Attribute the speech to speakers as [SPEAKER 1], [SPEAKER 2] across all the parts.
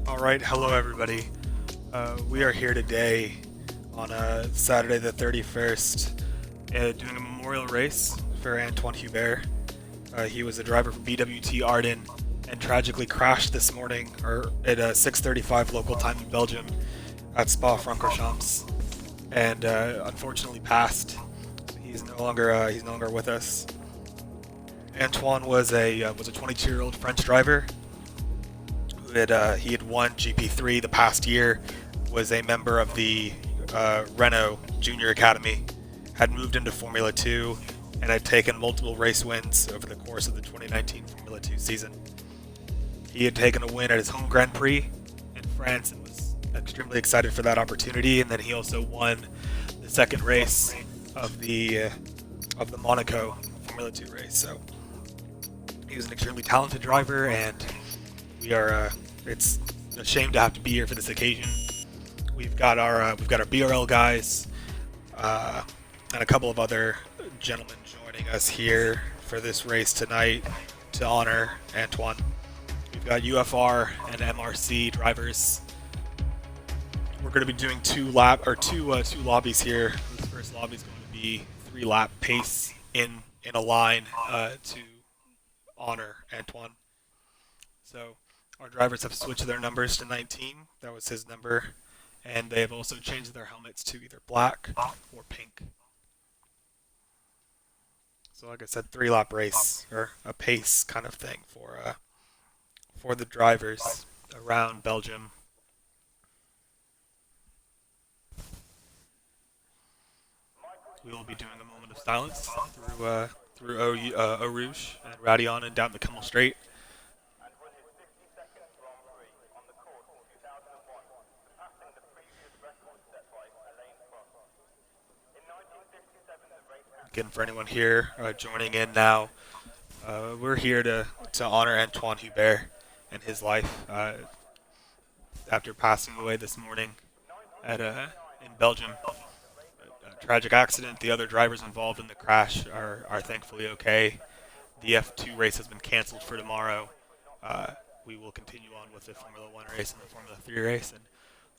[SPEAKER 1] All right, hello everybody. We are here today on Saturday the 31st, doing a memorial race for Anthoine Hubert. He was a driver for BWT Arden and tragically crashed this morning, or at 6:35 local time in Belgium, at Spa-Francorchamps, and unfortunately passed. He's no longer with us. Anthoine was a 22-year-old French driver he had won GP3 the past year, was a member of the Renault Junior Academy, had moved into Formula 2, and had taken multiple race wins over the course of the 2019 Formula 2 season. He had taken a win at his home Grand Prix in France and was extremely excited for that opportunity, and then he also won the second race of the Monaco Formula 2 race. So he was an extremely talented driver, and it's a shame to have to be here for this occasion. We've got our BRL guys and a couple of other gentlemen joining us here for this race tonight to honor Anthoine. We've got UFR and MRC drivers. We're going to be doing two lobbies here. This first lobby is going to be 3-lap pace in a line to honor Anthoine. So our drivers have switched their numbers to 19. That was his number. And they have also changed their helmets to either black or pink. So like I said, 3-lap race, or a pace kind of thing for the drivers around Belgium. We will be doing a moment of silence through Eau Rouge and Radion and down the Kimmel Straight. Again, for anyone here joining in now, we're here to honor Anthoine Hubert and his life after passing away this morning in Belgium. A tragic accident. The other drivers involved in the crash are thankfully okay. The F2 race has been canceled for tomorrow. We will continue on with the Formula 1 race and the Formula 3 race, and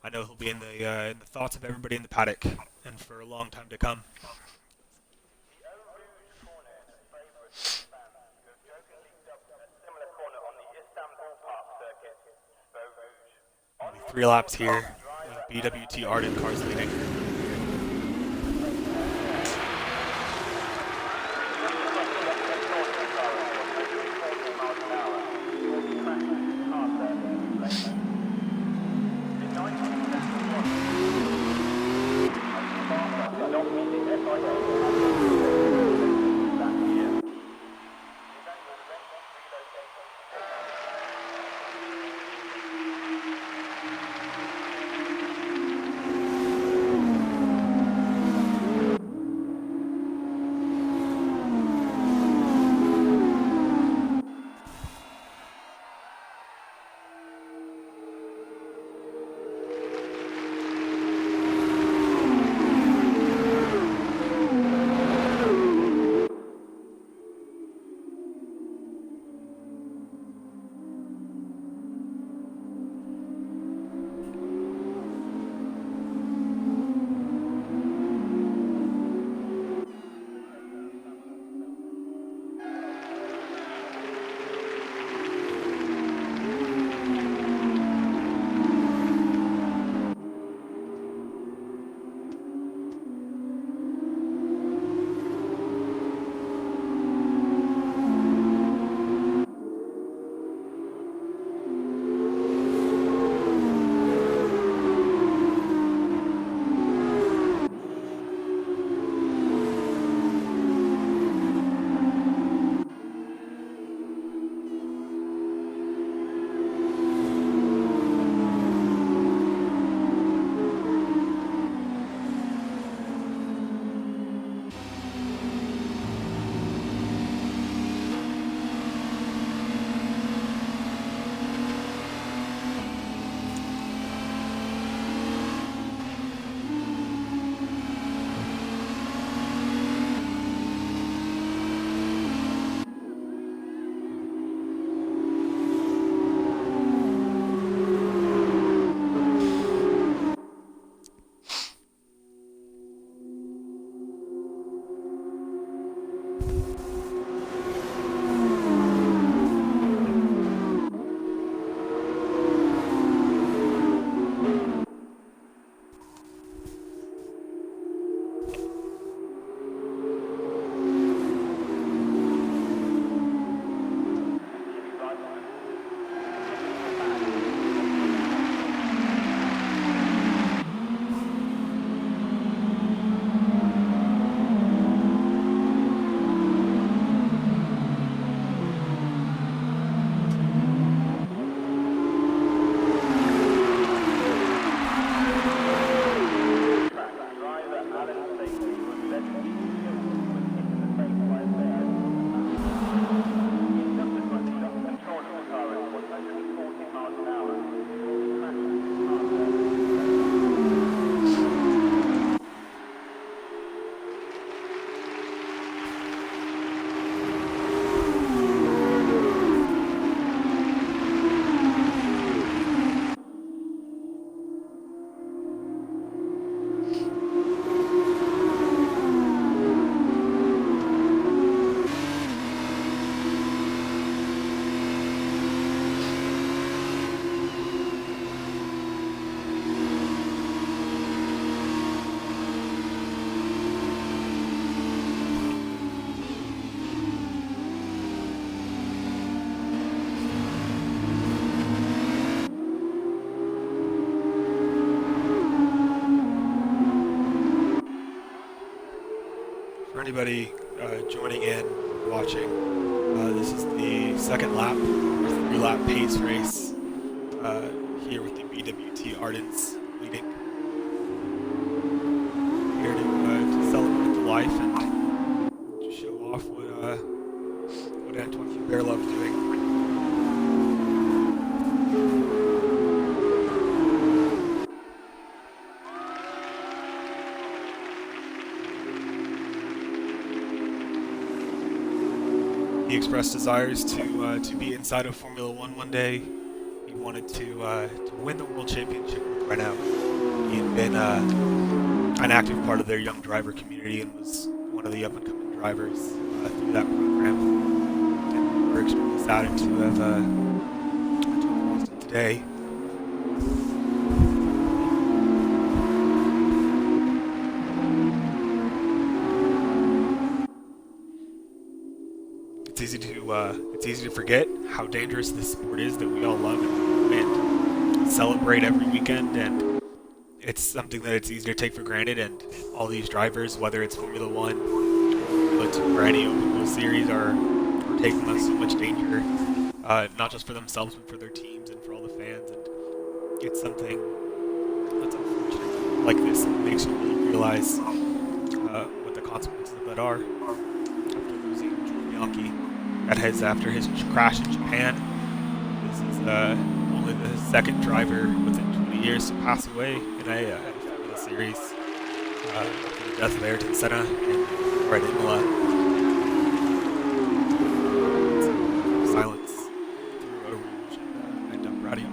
[SPEAKER 1] I know he'll be in the thoughts of everybody in the paddock and for a long time to come. 3 laps here. BWT Arden cars leading. anybody joining in, watching, this is the second lap, or three-lap pace race here with the BWT Ardents leading. Here to celebrate the life and to show off what Anthoine Hubert loved doing. He expressed desires to be inside of Formula One day. He wanted to win the World Championship with Renault. He had been an active part of their young driver community and was one of the up-and-coming drivers through that program. And we're extremely saddened to have lost him today. It's easy to forget how dangerous this sport is that we all love and celebrate every weekend, and it's something that it's easy to take for granted. And all these drivers, whether it's Formula One, Formula Two, or any open wheel series, are taking on so much danger, not just for themselves but for their teams and for all the fans. And it's something that's unfortunate like this that makes you really realize what the consequences of that are. After losing Bianchi after his crash in Japan, this is only the second driver within 20 years to pass away in a Formula Series after the death of Ayrton Senna and Red Imola. Silence through Eau Rouge and Dumb Radio.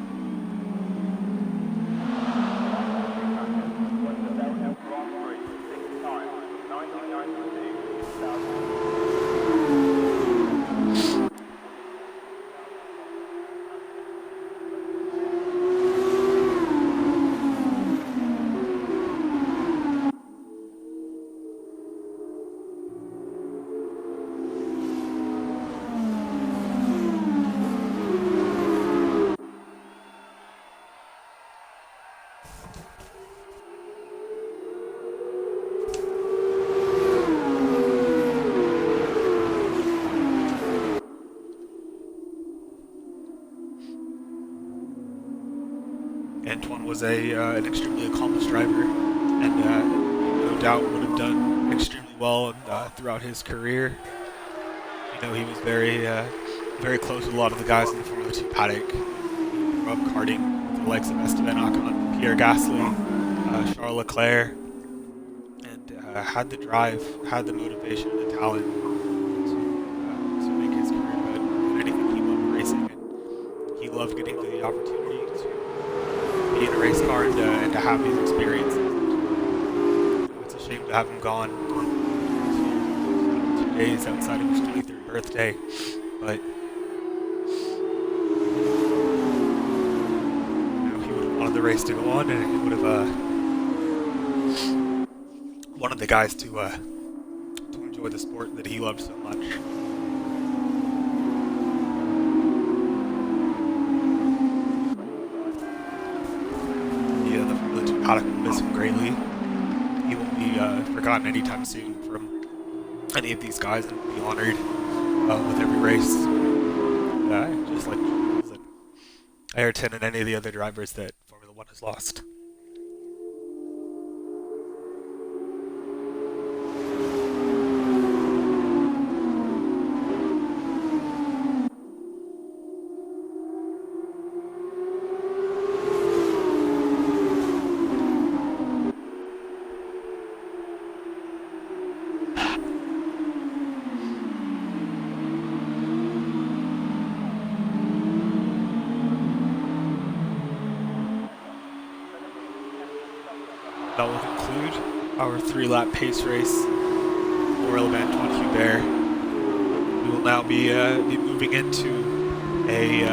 [SPEAKER 1] Anthoine was an extremely accomplished driver, and no doubt would have done extremely well throughout his career. You know, he was very close with a lot of the guys in the Formula 2 paddock. He grew up karting with the likes of Esteban Ocon, Pierre Gasly, Charles Leclerc, and had the drive, had the motivation, and the talent to make his career good in anything. He loved racing, and he loved getting the opportunity to be in a race car and to have these experiences. It's a shame to have him gone 2 days outside of his 23rd birthday, but he would have wanted the race to go on, and he would have wanted the guys to enjoy the sport that he loved so much. Paddock will miss him greatly. He won't be forgotten anytime soon from any of these guys, and will be honored with every race, just like Ayrton and any of the other drivers that Formula One has lost. That will conclude our 3-lap pace race for Anthoine Hubert. We will now be moving into a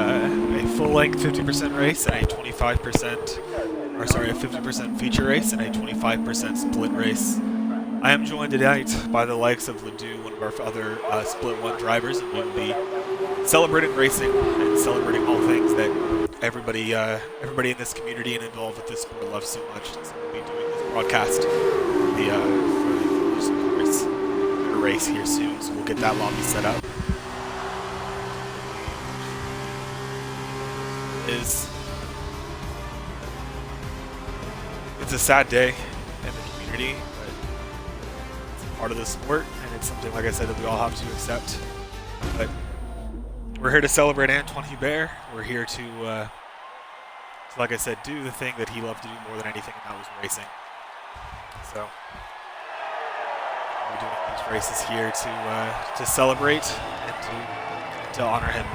[SPEAKER 1] full-length 50% race and a 50% feature race and a 25% split race. I am joined tonight by the likes of Ledoux, one of our other Split 1 drivers, and we will be celebrating racing and celebrating all things that everybody in this community and involved with this sport loves so much. So we'll be doing this broadcast for the course. race here soon, so we'll get that lobby set up. Is It's a sad day in the community, but it's part of the sport, and it's something, like I said, that we all have to accept. But we're here to celebrate Anthoine Hubert. We're here to, like I said, do the thing that he loved to do more than anything, and that was racing. So we're doing these races here to celebrate and to honor him.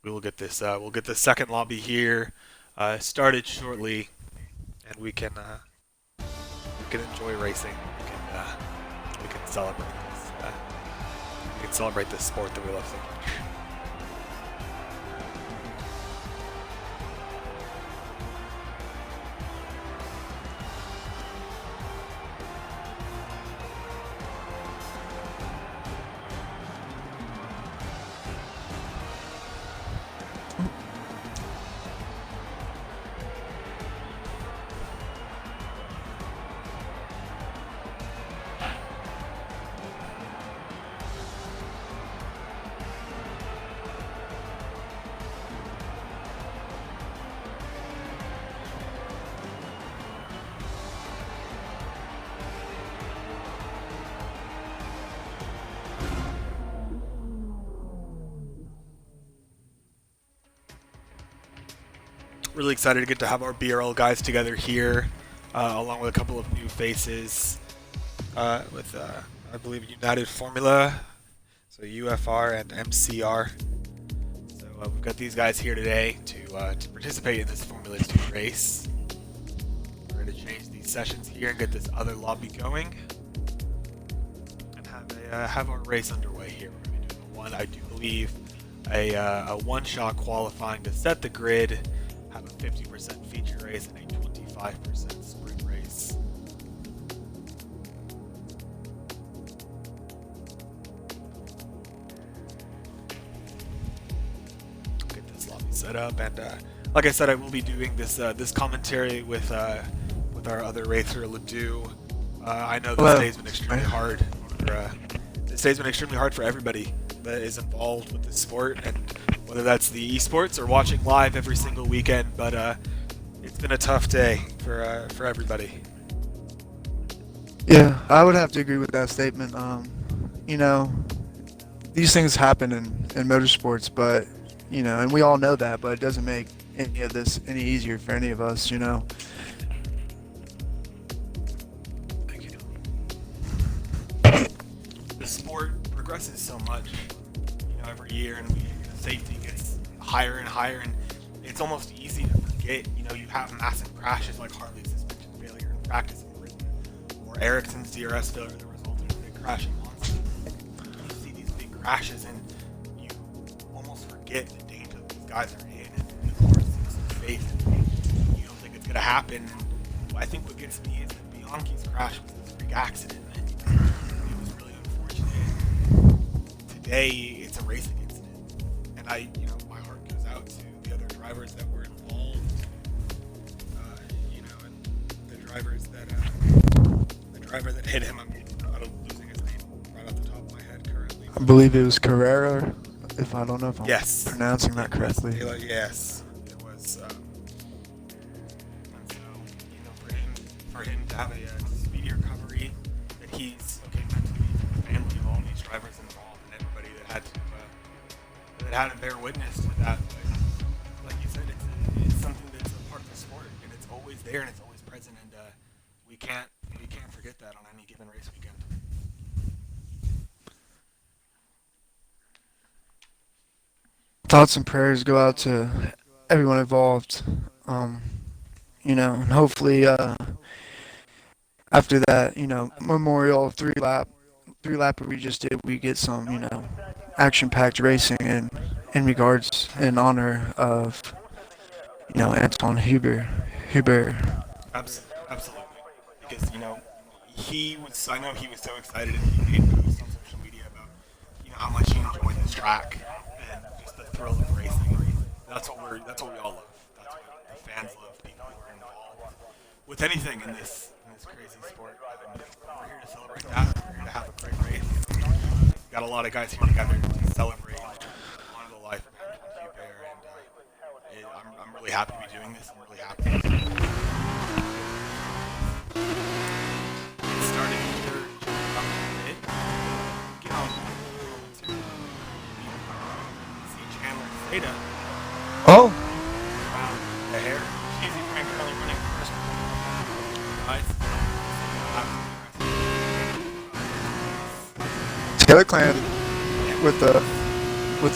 [SPEAKER 1] We'll get the second lobby here started shortly, and we can enjoy racing. We can celebrate this. We can celebrate this sport that we love so much. Really excited to get to have our BRL guys together here, along with a couple of new faces, with I believe United Formula, so UFR and MCR. So we've got these guys here today to participate in this Formula 2 race. We're going to change these sessions here and get this other lobby going, and have our race underway here. We're going to be doing I do believe, a one-shot qualifying to set the grid. Have a 50% feature race and a 25% sprint race. Get this lobby set up, and like I said, I will be doing this commentary with our other racer, Ledoux. I know this day's been extremely hard. This day's been extremely hard for everybody that is involved with the sport, and whether that's the esports or watching live every single weekend, but it's been a tough day for everybody.
[SPEAKER 2] Yeah, I would have to agree with that statement. You know, these things happen in motorsports, but, you know, and we all know that, but it doesn't make any of this any easier for any of us, you know.
[SPEAKER 1] Thank you. The sport progresses so much, you know, every year, and safety gets higher and higher, and it's almost easy to forget. You know, you have massive crashes like Harley's suspension failure in practice, or Ericsson's DRS failure that resulted in a big crash in Monza. You see these big crashes, and you almost forget the danger that these guys are in, and the course seems so safe, and you don't think it's going to happen. And I think what gets me is that Bianchi's crash was this freak accident, and it was really unfortunate. Today, it's a racing incident. And you know, my heart goes out to the other drivers that were involved, you know, and the driver that hit him. I'm losing his name right off the top of my head currently.
[SPEAKER 2] I believe it was Carrera, if I don't know if I'm
[SPEAKER 1] Yes.
[SPEAKER 2] pronouncing that correctly.
[SPEAKER 1] Yes, it was. And so, you know, for him to have a speedy recovery, that he's okay mentally, for the family of all these drivers involved, and everybody that had to bear witness to that. But like you said, it's something that's a part of the sport, and it's always there and it's always present, and we can't forget that on any given race weekend.
[SPEAKER 2] Thoughts and prayers go out to everyone involved. You know, and hopefully after that, you know, Memorial three-lapper we just did, we get some, you know, action-packed racing in regards in honor of, you know, Anthoine Hubert.
[SPEAKER 1] Absolutely, because you know he was. I know he was so excited, and he made posts on social media about how much he enjoyed this track and just the thrill of racing. That's what we all love. That's what the fans love. People who are involved with anything in this crazy sport. We're here to celebrate that. We're here to have a great race. We've got a lot of guys here together to celebrate one of the life of Anthoine Hubert, and I'm really happy to be doing this. I'm really happy. It's starting here. Get on to see Chandler Theta.
[SPEAKER 2] Oh,
[SPEAKER 1] Wow, the hair. Cheesy Frank currently running first. Nice.
[SPEAKER 2] Taylor Clan with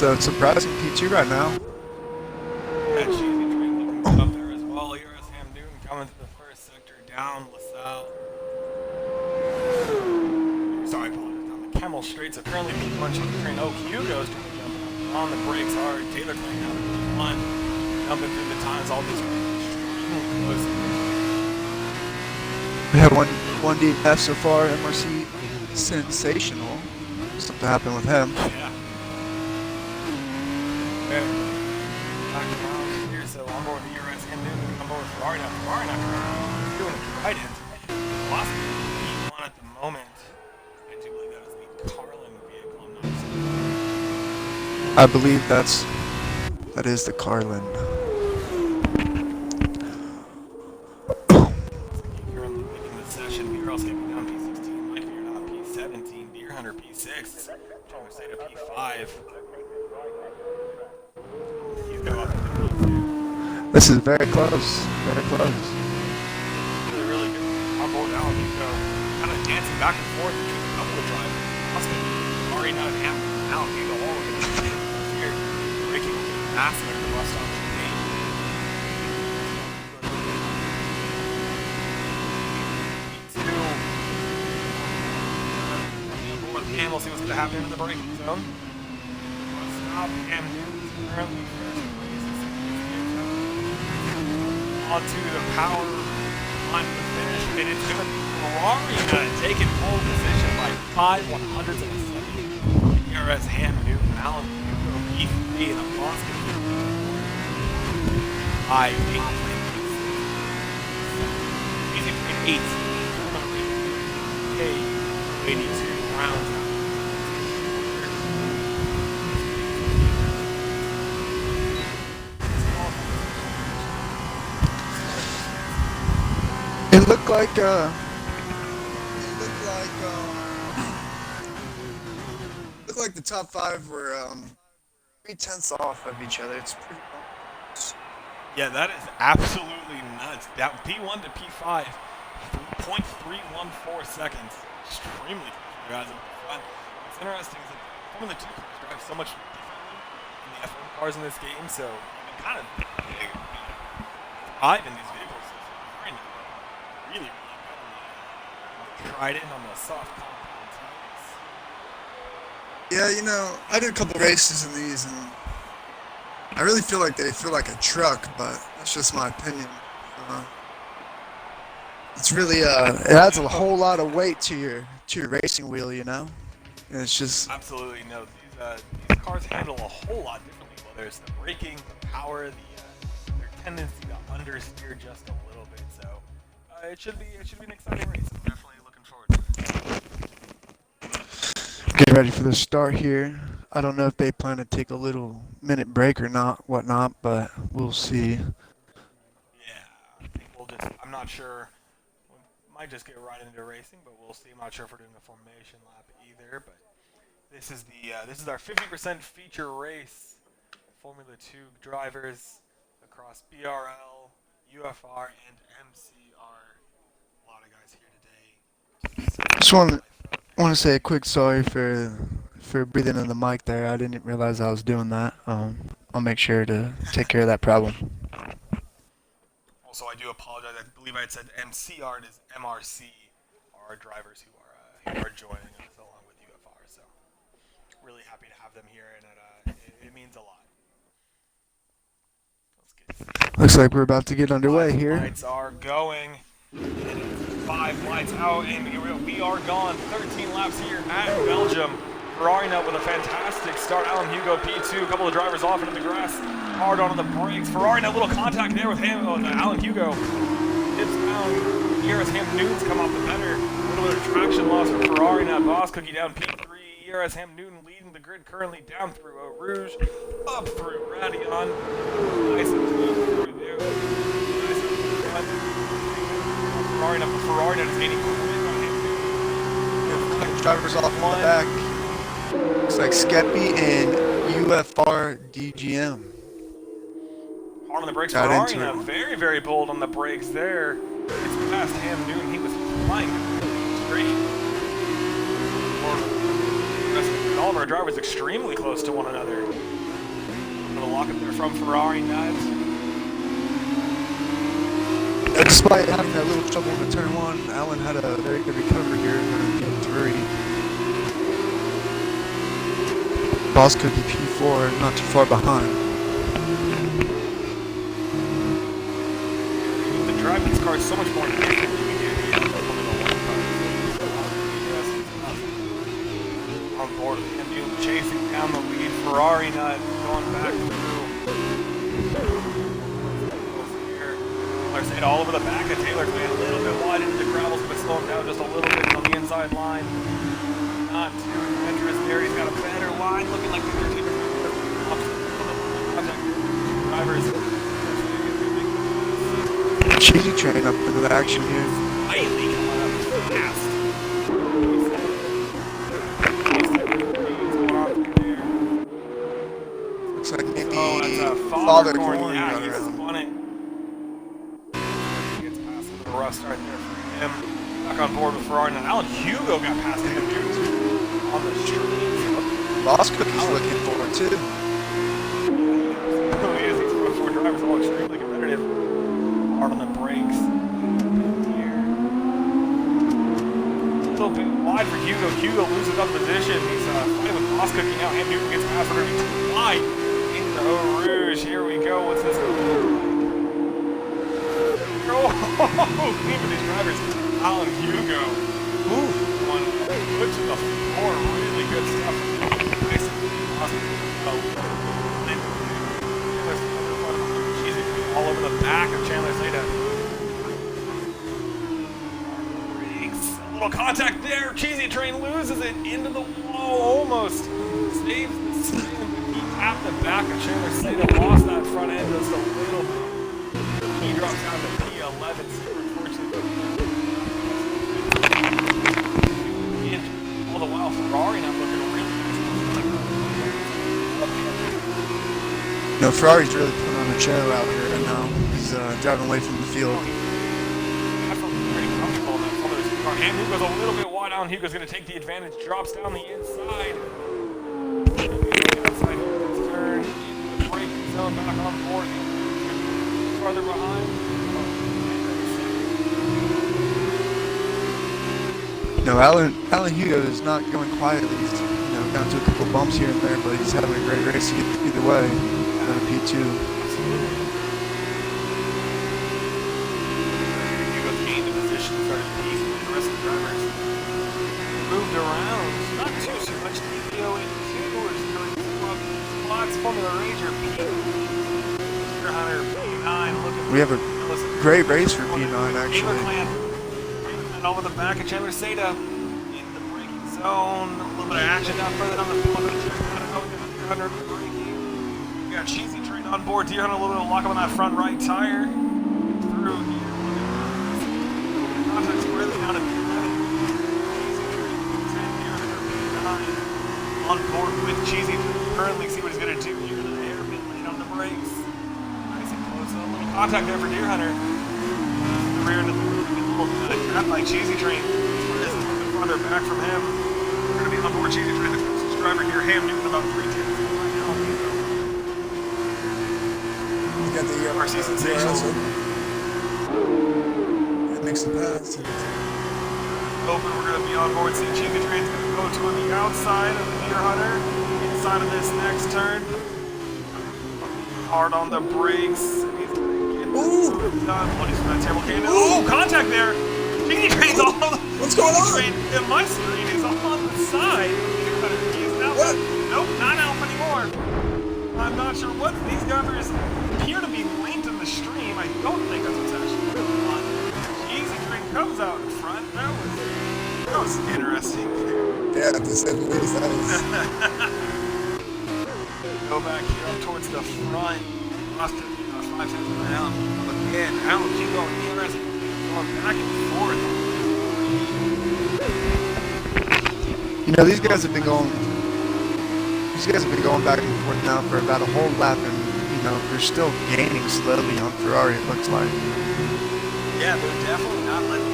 [SPEAKER 2] a surprising P2 right now.
[SPEAKER 1] Yeah, Cheesy Frank looking up there as well. Here's Hamdoon coming to the first sector down LaSalle. Sorry, I apologize. Down the Camel Straight. So currently punching the train. Oh, Hugo's trying to jump on the brakes hard. Taylor Clan down to one. Jumping through the times. All these extremely close.
[SPEAKER 2] We have one DNF so far. MRC sensational. Something happened with him.
[SPEAKER 1] Yeah. Back around here, so on board with the URS Hamdoon. On board with Ferrari now. Ferrari now. Doing a trident. Lost P1 at the moment. I do believe that was the Carlin vehicle. I'm not sure.
[SPEAKER 2] I believe that is the Carlin.
[SPEAKER 1] Currently leading the session. Beer also getting down P16. Mike Beer not P17. Beer Hunter P6. Chandler State of P5. Hugo up into P2.
[SPEAKER 2] This is very close. Very close.
[SPEAKER 1] Really, really good. On board now. Hugo kind of dancing back and forth between a couple of drivers. Austin already not happening now. Hugo all over the here. Breaking massive at the bus stop. We'll see what's going to happen in the braking zone. Stop and currently onto the power line to the finish, and it's going to be Ferrari taking pole position by 5/100ths of a second. ERS Ham Newton, Allen Hugo, P3, and a Boston. 5, 8, 8, 82 rounds.
[SPEAKER 2] It looked like the top five were 3/10 off of each other. It's pretty close.
[SPEAKER 1] Yeah, that is absolutely nuts. That P1 to P5, 0.314 seconds. Extremely close, guys. What's interesting is that Formula 2 cars drive so much differently in the F1 cars in this game, so you can kind of thrive in these vehicles. It's very nice. Really, really good on the Trident, on the soft compound tires.
[SPEAKER 2] Yeah, I did a couple races in these, and I really feel like they feel like a truck, but that's just my opinion. It's really it adds a whole lot of weight to your racing wheel, And it's just
[SPEAKER 1] Absolutely no. These cars handle a whole lot differently. Whether it's the braking, the power, their tendency to understeer just a little bit. So it should be an exciting race. I'm definitely looking forward to it.
[SPEAKER 2] getting ready for the start here. I don't know if they plan to take a little minute break or whatnot, but we'll see.
[SPEAKER 1] Yeah, I think I'm not sure. We might just get right into racing, but we'll see. I'm not sure if we're doing a formation lap either, but this is our 50% feature race. Formula 2 drivers across BRL, UFR, and MCR. A lot of guys here today.
[SPEAKER 2] Just want to say a quick sorry for breathing in the mic there. I didn't realize I was doing that. I'll make sure to take care of that problem.
[SPEAKER 1] Also, I do apologize. I believe I had said MCR. It is MRC. Are our drivers who are joining us along with UFR. So really happy to have them here, and it means a lot.
[SPEAKER 2] Looks like we're about to get underway here.
[SPEAKER 1] Lights are going.
[SPEAKER 3] 5 lights out, and we are gone. 13 laps here at Belgium. Ferrari Nut with a fantastic start. Alan Hugo P2, a couple of drivers off into the grass, hard onto the brakes. Ferrari Nut, little contact there with him. Alan Hugo dips down here as Ham Newton's come off the better. A little bit of traction loss for Ferrari Nut. Boss Cookie down P3 here as Ham Newton leading the grid currently down through Eau Rouge, up through Radion. Nice and smooth through there. Nice and Ferrari Nut is gaining quick on Ham Newton.
[SPEAKER 2] Drivers off in the back. Looks like Skeppy and UFR DGM.
[SPEAKER 3] Hard on the brakes.
[SPEAKER 2] Got
[SPEAKER 3] Ferrari
[SPEAKER 2] into
[SPEAKER 3] Nut
[SPEAKER 2] it.
[SPEAKER 3] very, very bold on the brakes there. It's past Ham Newton. He was flying straight. All of our drivers extremely close to one another. A little lock up there from Ferrari Nut.
[SPEAKER 2] Despite having that little trouble in the turn 1, Alan had a very good recovery here in P3. Boss Cookie P4, not too far behind.
[SPEAKER 3] The drive of this car is so much more different than we do on board with him chasing down the lead. Ferrari Nut going back through. Taylor all over the back of Taylor, playing a little bit wide into the gravels, but slowing down just a little bit on the inside line. Not too adventurous there. He's got a better line, looking like the 13 drivers.
[SPEAKER 2] Cheesy train up into the action here.
[SPEAKER 3] Slightly coming up fast.
[SPEAKER 2] Looks like maybe
[SPEAKER 3] that's a
[SPEAKER 2] Father
[SPEAKER 3] Corn.
[SPEAKER 2] Corn
[SPEAKER 3] Yeah,
[SPEAKER 2] got
[SPEAKER 3] he's
[SPEAKER 2] around.
[SPEAKER 3] spun it. Gets past the rust right there for him. Back on board with Ferrari. Now Alan Hugo got past him on the street.
[SPEAKER 2] Boss Cookie's looking forward too.
[SPEAKER 3] He is. These front 4 drivers all extremely competitive. Hard on the brakes. Here. A little bit wide for Hugo. Hugo loses up position. He's fighting with Boss Cookie now. Ham Newton gets past. We're going to be wide into Eau Rouge. Here we go. What's this? Oh, clean with these drivers. Alan Hugo. Ooh, one foot to the floor. Really good stuff. Nice. All over the back of Chandler Zeta. A little contact there. Cheesy Train loses it into the wall. Almost saves the spin. He tapped the back of Chandler Zeta. Lost that front end just a little bit. He drops down to P11. Super unfortunate. All the while, Ferrari not looking really good.
[SPEAKER 2] No, Ferrari's really putting on a show out here right now. He's driving away from the field.
[SPEAKER 3] I felt pretty comfortable in that colors car. Ham Hugo's a little bit wide on. Hugo's going to take the advantage. Drops down the inside. Outside his turn. Into the braking zone. Back on board. Farther behind.
[SPEAKER 2] No, Alan Hugo is not going quietly. He's down to a couple bumps here and there, but he's having a great race either way. P2.
[SPEAKER 3] Hugo's gained the position. Started pacing the rest of the drivers. Moved around. Not too much DPO in 2. We're just going spots. Formula Ranger P. Hunter P9 looking.
[SPEAKER 2] We have a great race for P9 actually.
[SPEAKER 3] And over the back of Chandler Seda in the braking zone. A little bit of action down further down the field. Deer Hunter braking. We got Cheesy Train on board. Deer Hunter a little bit of lock up on that front right tire. Through here. Contact's really down to on board with Cheesy Train. Currently see what he's going to do here. The hairpin lane on the brakes. Nice and close. A little contact there for Deer Hunter. The rear end of the grab by Cheesy Train. Is a little bit farther back from him. We're going to be on board Cheesy Train, the closest driver here. Ham Newton about 3 tenths right now.
[SPEAKER 2] You got the
[SPEAKER 3] RC Sensational.
[SPEAKER 2] It makes the pass.
[SPEAKER 3] Open, we're going to be on board. See Cheesy Train's going to go to the outside of the Deer Hunter. Inside of this next turn. Hard on the brakes.
[SPEAKER 2] Ooh!
[SPEAKER 3] Done. What is that terrible cannon? Oh, contact there! Speedy Train's on.
[SPEAKER 4] What's going on?
[SPEAKER 3] Speedy Train in my screen is on the side. He is now.
[SPEAKER 4] What?
[SPEAKER 3] Nope, not Alpha anymore. I'm not sure what these drivers appear to be linked in the stream. I don't think that's what's actually going on. Easy Train comes out in front. That was interesting.
[SPEAKER 4] Yeah, to say the least. That is.
[SPEAKER 3] Go back here up towards the front. Austin, 5 seconds down. Again, Alan Hugo and DRS going back and forth.
[SPEAKER 2] You know, these guys have been going back and forth now for about a whole lap, and you know they're still gaining slowly on Ferrari. It looks like.
[SPEAKER 3] Yeah, they're definitely not letting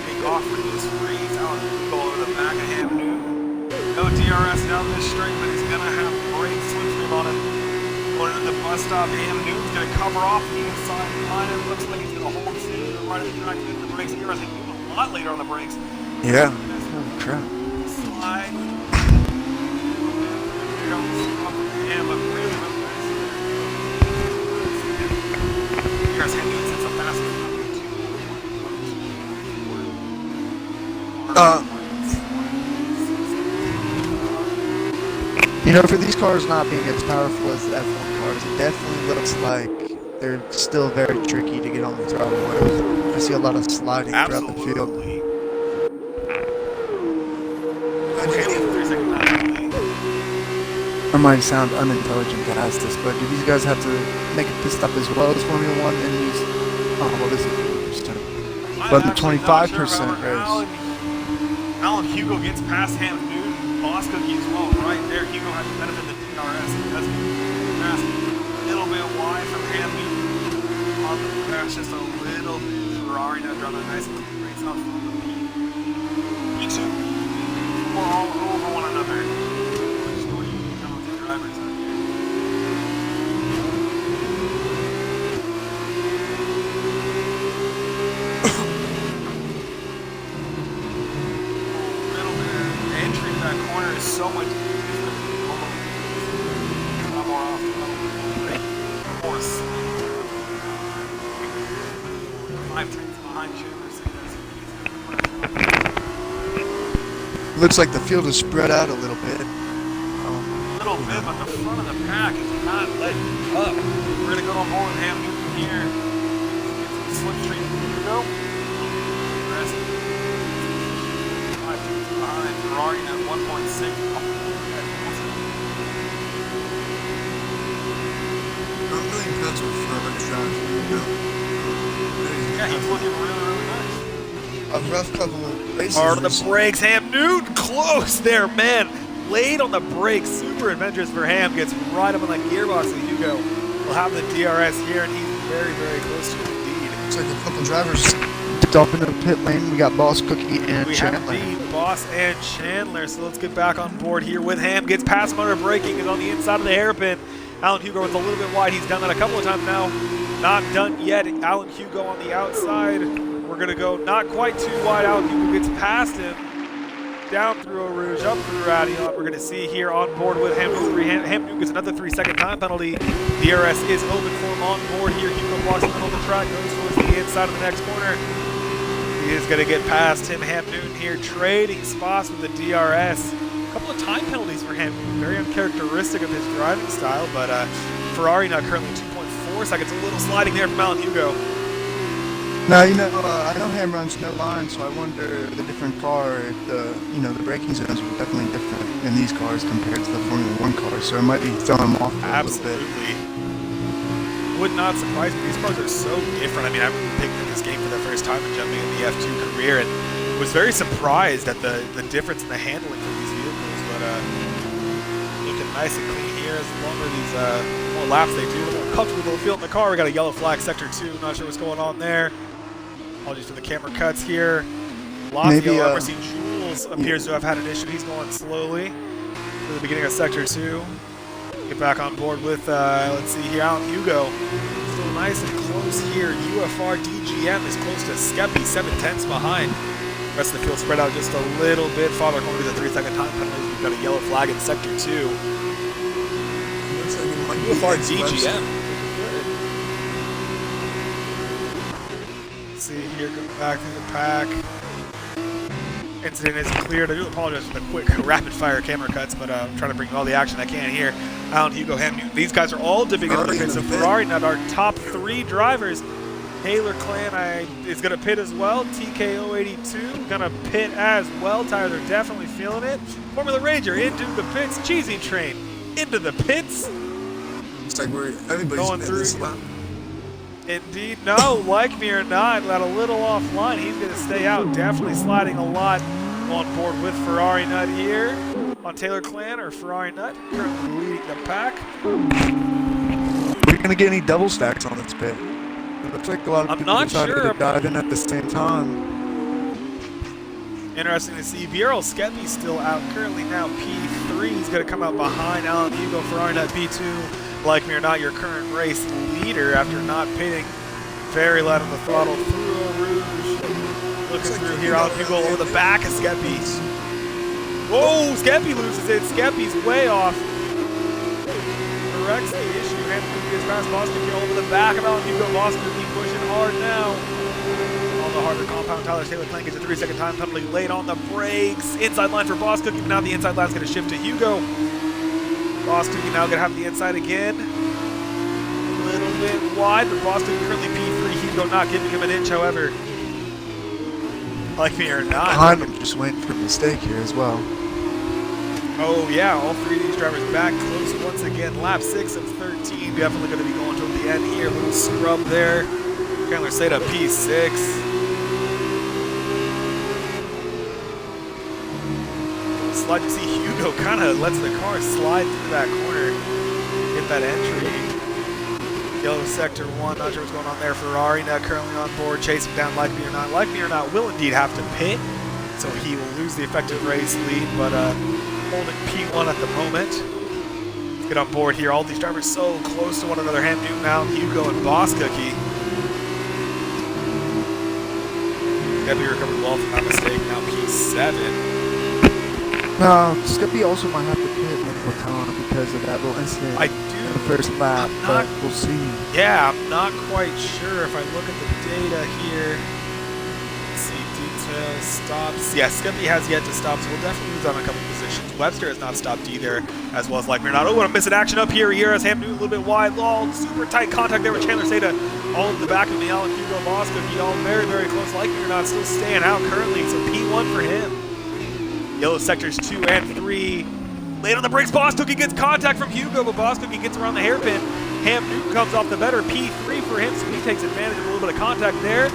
[SPEAKER 3] take off with this race. Alan Hugo over the back of him. No DRS down this straight, but he's gonna have great slipstream on him. Going into the bus stop, Ham Newton's gonna cover off the inside line. It looks like he's gonna hold still to the right of the track, hit the brakes. DRS a lot later on the brakes.
[SPEAKER 2] Yeah. Holy crap.
[SPEAKER 3] Slide. Ham, but really, really nice there. DRS Ham Newton's the fastest.
[SPEAKER 2] You know, for these cars not being as powerful as the F1 cars, it definitely looks like they're still very tricky to get on the throttle with. I see a lot of sliding throughout the field.
[SPEAKER 3] Absolutely.
[SPEAKER 2] I might sound unintelligent to ask this, but do these guys have to make a pit stop as well as Formula One and use, what is it? But the 25% race.
[SPEAKER 3] Alan Hugo gets past Ham Newton. Boss Cookie as well, right there. Hugo has the benefit of the DRS. He does pass a little bit wide from Ham Newton. On the crash, just a little bit. Ferrari now driving a nice clean race off from the lead. You two were all over one another. Just going to come with the drivers out here. That corner is so much different than normal. A lot more off the more 5 tenths behind you.
[SPEAKER 2] Looks like the field is spread out a little bit.
[SPEAKER 3] A little bit, but the front of the pack is not letting up. We're going to go on board with Ham Newton here. Get some slipstream. Here we go. Rest. 5 tenths behind. Ferrari at 1.6.
[SPEAKER 4] I'm really impressed with Herbert's driving.
[SPEAKER 3] Yeah, he's looking really, really nice.
[SPEAKER 4] A rough couple of races.
[SPEAKER 3] Hard on the brakes. Ham Newton close there, man. Late on the brakes. Super adventurous for Ham. Gets right up on that gearbox of Hugo. We'll have the DRS here, and he's very, very close to it indeed.
[SPEAKER 4] Looks like a couple drivers.
[SPEAKER 2] Dump into the pit lane. We got Boss Cookie and
[SPEAKER 3] We
[SPEAKER 2] Chandler.
[SPEAKER 3] have indeed Boss and Chandler. So let's get back on board here with Ham. Gets past motor braking. Is on the inside of the hairpin. Alan Hugo is a little bit wide. He's done that a couple of times now. Not done yet. Alan Hugo on the outside. We're going to go not quite too wide. Alan Hugo gets past him. Down through Eau Rouge, up through Radion. We're going to see here on board with Ham Newton. Ham Newton gets another 3-second time penalty. DRS is open for him on board here. Hugo blocks the middle of the track. Goes towards the inside of the next corner. He is going to get past him. Ham Newton here trading spots with the DRS. A couple of time penalties for Ham Newton. Very uncharacteristic of his driving style, but Ferrari now currently 2.4 seconds. A little sliding there from Alan Hugo.
[SPEAKER 2] Now, you know, I know Ham runs no line, so I wonder the different car, if the braking zones are definitely different in these cars compared to the Formula One cars, so it might be throwing them off a little bit.
[SPEAKER 3] Absolutely. Would not surprise me. These cars are so different. I mean, I picked up this game for the first time and jumping in the F2 career, and was very surprised at the difference in the handling for these vehicles, but looking nice and clean here as long as these more laps they do. A little more comfortable feel in the car. We got a yellow flag, sector 2. Not sure what's going on there. Apologies for the camera cuts here. Lazio, Emerson Jules appears to have had an issue. He's going slowly to the beginning of sector 2. Get back on board with, let's see here, Alan Hugo. Still nice and close here. UFR DGM is close to Skeppy, 7/10 behind. The rest of the field spread out just a little bit. Father going to be the 3-second time penalty. We've got a yellow flag in sector 2.
[SPEAKER 4] Looks like it might be
[SPEAKER 3] UFR
[SPEAKER 4] Ed's
[SPEAKER 3] DGM.
[SPEAKER 1] see here, go back through the pack. Incident is cleared. I do apologize for the quick, rapid-fire camera cuts, but I'm trying to bring you all the action I can here. Alan, Hugo, Ham Newton. These guys are all dipping into the pit. So Ferrari, not our top 3 drivers. Taylor Clan is going to pit as well. TKO82 going to pit as well. Tires are definitely feeling it. Formula Ranger into the pits. Cheesy Train into the pits.
[SPEAKER 4] It's like everybody's
[SPEAKER 1] going through
[SPEAKER 4] this lap.
[SPEAKER 1] Indeed, no, like me or not, got a little offline. He's going to stay out. Definitely sliding a lot on board with Ferrari Nut here on Taylor Clan or Ferrari Nut. Currently leading the pack.
[SPEAKER 2] We're going to get any double stacks on this pit. It looks like a lot of people decided to dive in at the same time.
[SPEAKER 1] Interesting to see. Viral Skeppy's still out. Currently now P3. He's going to come out behind Alan Hugo, Ferrari Nut P2. Like me or not, your current race leader after not pitting very light on the throttle through Eau Rouge. Looking through here, Alan Hugo over the back of Skeppy. Whoa, Skeppy loses it. Skeppy's way off. Corrects the issue. Hamilton gets past Boston over the back of Alan Hugo. Boston keep pushing hard now. On the harder compound, Tyler Taylor Clan gets a 3-second time penalty late on the brakes. Inside line for Boss Cookie, but now the inside line's going to shift to Hugo. Boss Cookie now going to have the inside again. A little bit wide, but Boss Cookie currently P3. Hugo not giving him an inch, however. Like me or not.
[SPEAKER 2] Behind him, just waiting for a mistake here as well.
[SPEAKER 1] Oh yeah, all 3 of these drivers back close once again. Lap 6 of 13. Definitely going to be going toward the end here. A little scrub there. Chandler Seda P6. Slide, you see Hugo kind of lets the car slide through that corner, get that entry. Yellow sector 1, not sure what's going on there. Ferrari now currently on board, chasing down Like Me or Not. Like Me or Not will indeed have to pit, so he will lose the effective race lead, but holding P1 at the moment. Let's get on board here. All these drivers so close to one another. Ham Newton now, Hugo and Boss Cookie. Skeppy recovered well from that mistake, now P7.
[SPEAKER 2] No, Skeppy also might have to pit one more time because of that little incident in the first lap, but we'll see.
[SPEAKER 1] Yeah, I'm not quite sure if I look at the data here. Let's see, details, stops. Yeah, Skeppy has yet to stop, so we'll definitely lose on a couple positions. Webster has not stopped either, as well as Like Me or Not. Oh, what a missing action up here. Here as Ham Newton a little bit wide, all super tight contact there with Chandler Seda. All in the back of the Alan Hugo Boss Cookie, all very, very close. Like Me or Not still staying out currently, so P1 for him. Yellow sectors 2 and 3. Late on the brakes, Boss Cookie gets contact from Hugo, but Boss Cookie gets around the hairpin. Ham Newton comes off the better P3 for him, so he takes advantage of a little bit of contact there.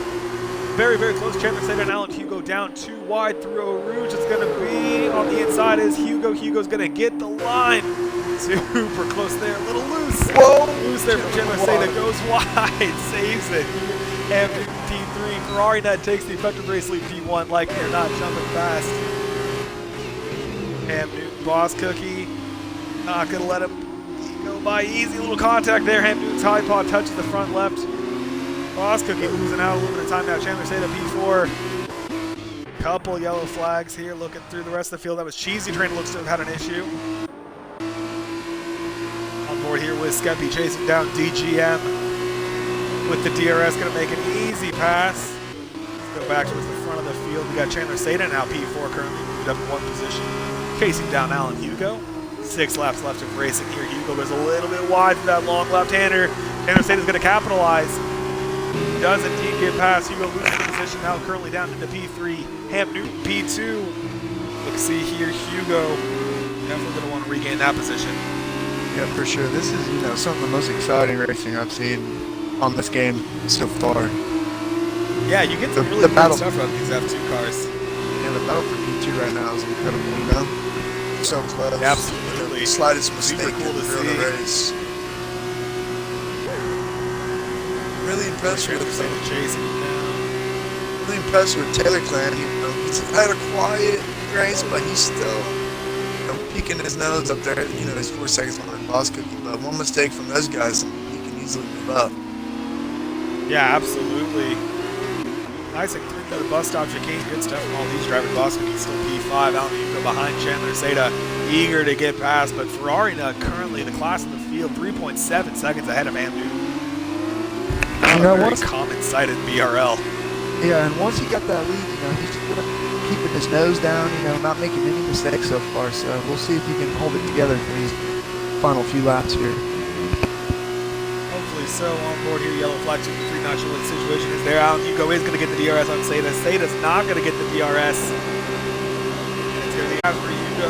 [SPEAKER 1] Very, very close. Chandler Seda and Alan Hugo down 2 wide through Eau Rouge. It's going to be on the inside is Hugo. Hugo's going to get the line. Super close there. A little loose.
[SPEAKER 2] Whoa!
[SPEAKER 1] Loose there from Chandler Seda. Goes wide. Saves it. Ham Newton P3. Ferrari Nut takes the effective race lead P1. Like Me or Not, jumping fast. Ham Newton, Boss Cookie, not going to let him go by easy. Little contact there. Ham Newton's high paw touches the front left. Boss Cookie losing out a little bit of time now. Chandler Seda P4. Couple yellow flags here looking through the rest of the field. That was Cheesy Train, looks to have had an issue. On board here with Skeppy chasing down DGM with the DRS. Going to make an easy pass. Let's go back towards the front of the field. We got Chandler Seda now P4 currently moved up in 1 position. Chasing down Alan Hugo. 6 laps left of racing here. Hugo goes a little bit wide for that long left-hander. Chandler Seda's going to capitalize. Does indeed get past. Hugo loses the position now currently down into P3. Ham Newton P2. Let's see here, Hugo definitely going to want to regain that position.
[SPEAKER 2] Yeah, for sure. This is, some of the most exciting racing I've seen on this game so far.
[SPEAKER 1] Yeah, you get some really good stuff out of these F2 cars.
[SPEAKER 2] Yeah, the battle for P2 right now is incredible,
[SPEAKER 4] So close.
[SPEAKER 1] Yeah, absolutely.
[SPEAKER 4] The slightest mistake
[SPEAKER 1] cool to
[SPEAKER 4] in the race. Really impressed with really impressed with Taylor Clan. He's had a quiet race, but he's still peeking his nose up there. He's 4 seconds behind Boss Cookie, but one mistake from those guys, he can easily move up.
[SPEAKER 1] Yeah, absolutely. Nice and clean to the bus stop chicane. Good stuff from all these drivers. Boss Cookie still P5. Alan Hugo behind Chandler Seda, eager to get past, but Ferrari currently the class in the field 3.7 seconds ahead of Ham Newton. Not a very common sight in BRL.
[SPEAKER 2] Yeah, and once he got that lead, he's keeping his nose down, not making any mistakes so far. So we'll see if he can hold it together for these final few laps here.
[SPEAKER 1] Hopefully so. On board here, yellow flag 2-3. Not sure what the situation is there. Alan Hugo is going to get the DRS on Seda. Seda's not going to get the DRS. It's going to be after Hugo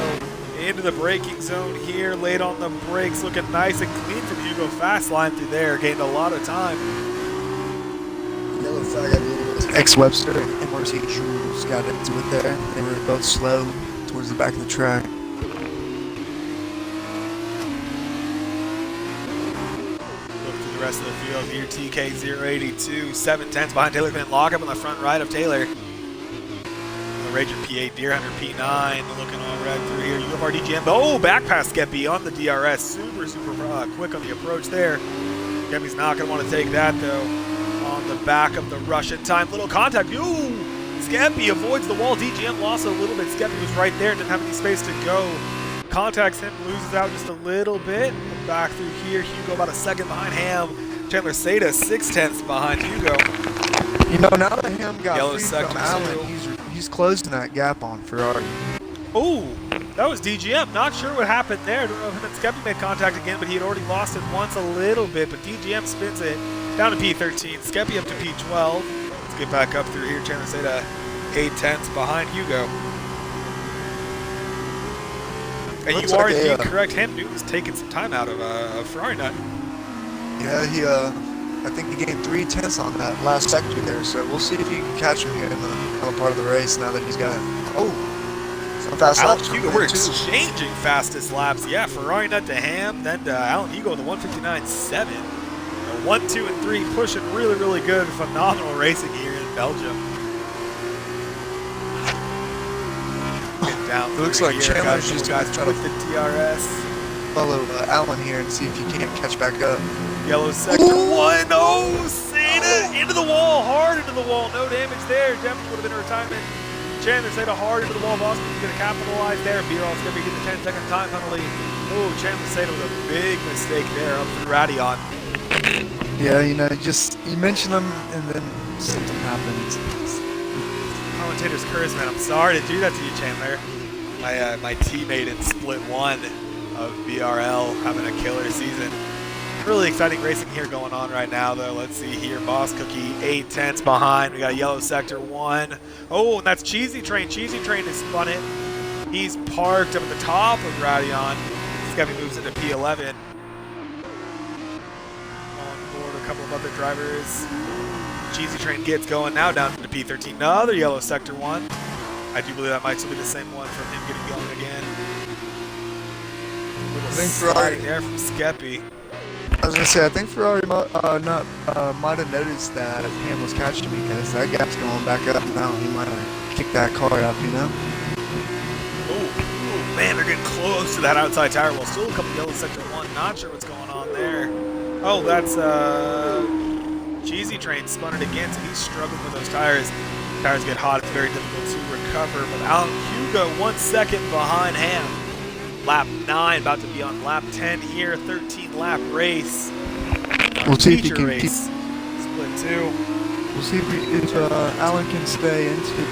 [SPEAKER 1] into the braking zone here. Late on the brakes, looking nice and clean from Hugo. Fast line through there. Gained a lot of time.
[SPEAKER 4] Yellow flag, I believe it was
[SPEAKER 2] X-Webster and MRC Jules got into it there. They were both slow towards the back of the track.
[SPEAKER 1] The rest of the field here, TK082, 7/10 behind Taylor Quinn. Lock up on the front right of Taylor. The Ranger P8, Deer Hunter P9, looking all red through here. UFR DGM, oh, back pass Skeppy on the DRS. Super quick on the approach there. Skeppy's not going to want to take that though. On the back of the Russian time, little contact. Ooh, Skeppy avoids the wall. DGM lost a little bit. Skeppy was right there, didn't have any space to go. Contacts him, loses out just a little bit. Back through here, Hugo about a second behind Ham. Chandler Seda 6/10 behind Hugo.
[SPEAKER 2] Now that Ham got
[SPEAKER 1] Yellow
[SPEAKER 2] free
[SPEAKER 1] sector
[SPEAKER 2] from Allen,
[SPEAKER 1] two.
[SPEAKER 2] he's closing that gap on Ferrari.
[SPEAKER 1] Oh, that was DGM. Not sure what happened there. I don't know if him and Skeppy made contact again, but he had already lost it once a little bit. But DGM spins it down to P13. Skeppy up to P12. Let's get back up through here. Chandler Seda 8/10 behind Hugo. And
[SPEAKER 4] Looks
[SPEAKER 1] you are
[SPEAKER 4] like
[SPEAKER 1] indeed correct. Ham Newton's taking some time out of Ferrari nut.
[SPEAKER 4] Yeah, I think he gained 3/10 on that last sector there, so we'll see if he can catch him here in the final part of the race now that he's got some fast
[SPEAKER 1] Alan
[SPEAKER 4] laps.
[SPEAKER 1] Hugo, we're exchanging fastest laps. Yeah, Ferrari nut to Ham, then to Alan Hugo, the 159.7. 1, 2, and 3 pushing really good. Phenomenal racing here in Belgium. Get down.
[SPEAKER 4] It looks like
[SPEAKER 1] here,
[SPEAKER 4] Chandler's just
[SPEAKER 1] guys
[SPEAKER 4] gonna try
[SPEAKER 1] with
[SPEAKER 4] to
[SPEAKER 1] the DRS.
[SPEAKER 4] follow Allen here and see if he can't catch back up.
[SPEAKER 1] Yellow sector 1. Oh, Seda into the wall, hard into the wall. No damage there. Definitely would have been a retirement. Chandler Seda hard into the wall. Boston is going to capitalize there. Beerall's going to get the 10-second time penalty. Oh, Chandler Seda with a big mistake there up through Radion.
[SPEAKER 2] Yeah, you mention them and then something happens.
[SPEAKER 1] Commentator's curse, man. I'm sorry to do that to you, Chandler. My teammate in split 1 of BRL having a killer season. Really exciting racing here going on right now, though. Let's see here. Boss Cookie 8/10 behind. We got a yellow sector 1. Oh, and that's Cheesy Train. Cheesy Train has spun it. He's parked up at the top of Radion. Skeppy moves into P11. On board a couple of other drivers. Cheesy Train gets going now down to P13. Another yellow sector 1. I do believe that might still be the same one from him getting going again. Little sliding there from Skeppy.
[SPEAKER 2] I was going to say, I think Ferrari might have noticed that Ham was catching me because that gap's going back up now. He might have kicked that car up,
[SPEAKER 1] Oh, man, they're getting close to that outside tire wall. Still a couple yellow sector 1. Not sure what's going on there. Oh, that's Cheesy Train spun it again, so he's struggling with those tires. Tires get hot, it's very difficult to recover. But Alan Hugo 1 second behind Ham. Lap 9, about to be on lap 10 here. 13-lap race.
[SPEAKER 2] We'll see if he can
[SPEAKER 1] race.
[SPEAKER 2] keep.
[SPEAKER 1] Split 2.
[SPEAKER 2] We'll see if Allen can stay into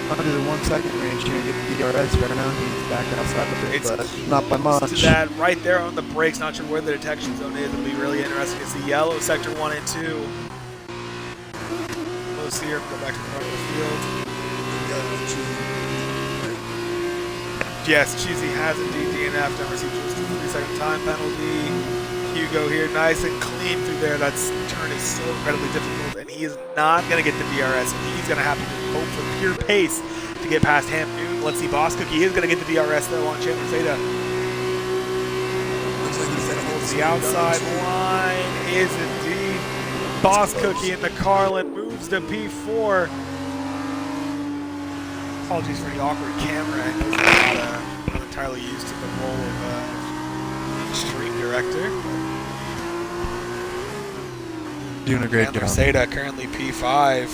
[SPEAKER 2] under the 1 second range here and get the DRS. Right now he's back outside of it, but not by much.
[SPEAKER 1] To that right there on the brakes. Not sure where the detection zone is. It'll be really interesting to see yellow sector 1 and 2. Close here. Go back to the front of the field. Yes, Cheesy has indeed DNF'd and received just a 3-second time penalty. Hugo here, nice and clean through there. That turn is so incredibly difficult, and he is not going to get the DRS. He's going to have to hope for pure pace to get past Ham Newton. Let's see, Boss Cookie is going to get the DRS though on Chandler Seda.
[SPEAKER 4] Looks like he's gonna hold
[SPEAKER 1] The outside line is indeed Boss Cookie, and the Carlin moves to P4. Apologies for the awkward camera angles. I'm not entirely used to the role of stream director.
[SPEAKER 2] Doing a great job.
[SPEAKER 1] Seda currently P5.